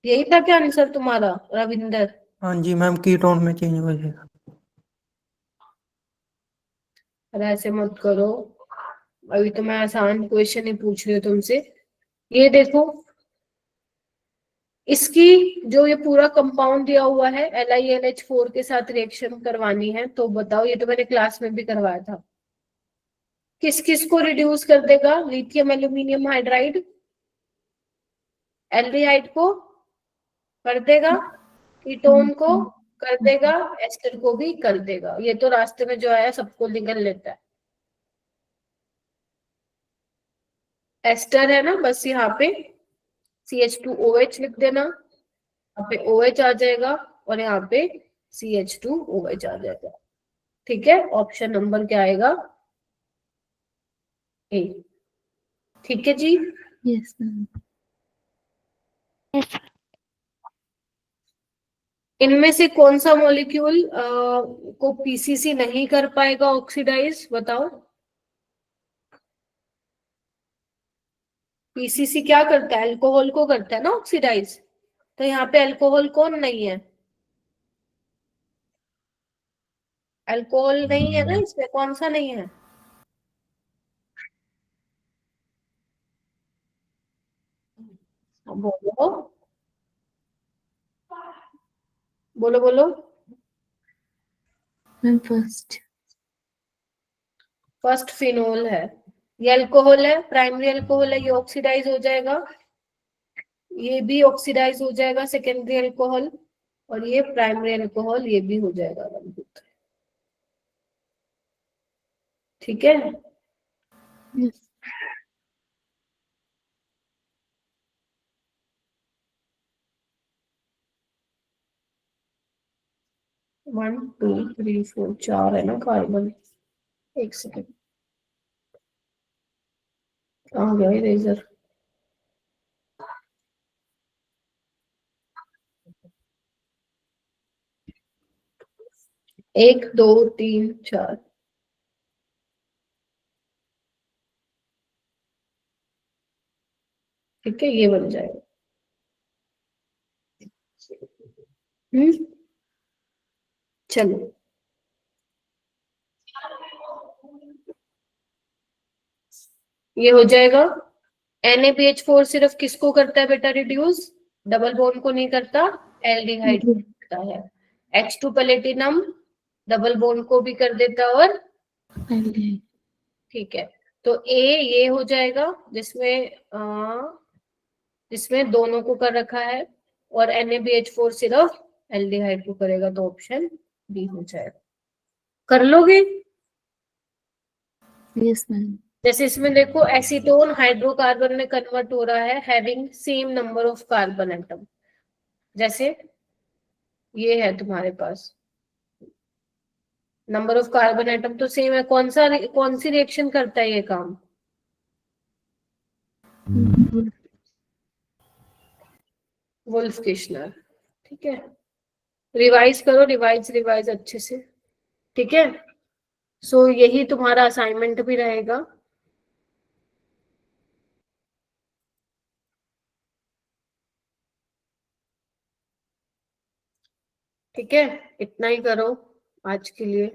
यही था क्या आंसर तुम्हारा रविंदर? हाँ जी मैम, कीटोन में चेंज हो जाएगा। अरे ऐसे मत करो, अभी तो मैं आसान क्वेश्चन ही पूछ रही हूँ तुमसे। ये देखो, इसकी जो ये पूरा कंपाउंड दिया हुआ है LiNH4 के साथ रिएक्शन करवानी है, तो बताओ। ये तो मैंने क्लास में भी करवाया था। किस किस को रिड्यूस कर देगा? लिथियम एल्यूमिनियम हाइड्राइड एल्डिहाइड को कर देगा, कीटोन को कर देगा, एस्टर को भी कर देगा। ये तो रास्ते में जो आया सबको निगल लेता है। एस्टर है ना, बस यहाँ पे CH2OH लिख देना, यहाँ पे OH आ जाएगा और यहाँ पे CH2OH आ जाएगा। ठीक है, ऑप्शन नंबर क्या आएगा? ए। ठीक है जी। Yes, ma'am. Yes, sir. इनमें से कौन सा मॉलिक्यूल को PCC नहीं कर पाएगा ऑक्सीडाइज? बताओ। PCC क्या करता है? अल्कोहल को करता है ना ऑक्सीडाइज। तो यहाँ पे अल्कोहल कौन नहीं है? अल्कोहल नहीं है ना इसमें, कौन सा नहीं है? बोलो बोलो बोलो। Ma'am, first. फर्स्ट फिनोल है। ये अल्कोहल है, प्राइमरी अल्कोहल है, ये ऑक्सीडाइज हो जाएगा। ये भी ऑक्सीडाइज हो जाएगा, सेकेंडरी अल्कोहल। और ये प्राइमरी अल्कोहल, ये भी हो जाएगा। ठीक है। Yes. One two three four, चार है ना कार्बन। एक सेकेंड, कहाँ गया इरेजर? एक दो तीन चार। ठीक है, ये बन जाएगा। चलो, ये हो जाएगा। NaBH4 सिर्फ किसको करता है बेटा रिड्यूस? डबल बॉन्ड को नहीं करता, एल्डिहाइड को करता है। H2 प्लेटिनम डबल बॉन्ड को भी कर देता और Aldehyde. ठीक है, तो A ये हो जाएगा जिसमें दोनों को कर रखा है, और NaBH4 सिर्फ एल्डिहाइड को करेगा, तो ऑप्शन B हो जाएगा। कर लोगे? Yes, ma'am. जैसे इसमें देखो, एसीटोन हाइड्रोकार्बन में कन्वर्ट हो रहा है having same number of carbon atom. जैसे ये है तुम्हारे पास, नंबर ऑफ कार्बन एटम तो सेम है। कौन सी रिएक्शन करता है ये काम? वुल्फ किशनर। ठीक है, रिवाइज करो, रिवाइज अच्छे से। ठीक है, सो यही तुम्हारा असाइनमेंट भी रहेगा। ठीक है, इतना ही करो आज के लिए,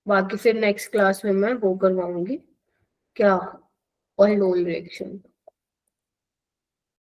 बाकी फिर नेक्स्ट क्लास में मैं वो करवाऊंगी क्या, ऑल रिएक्शन।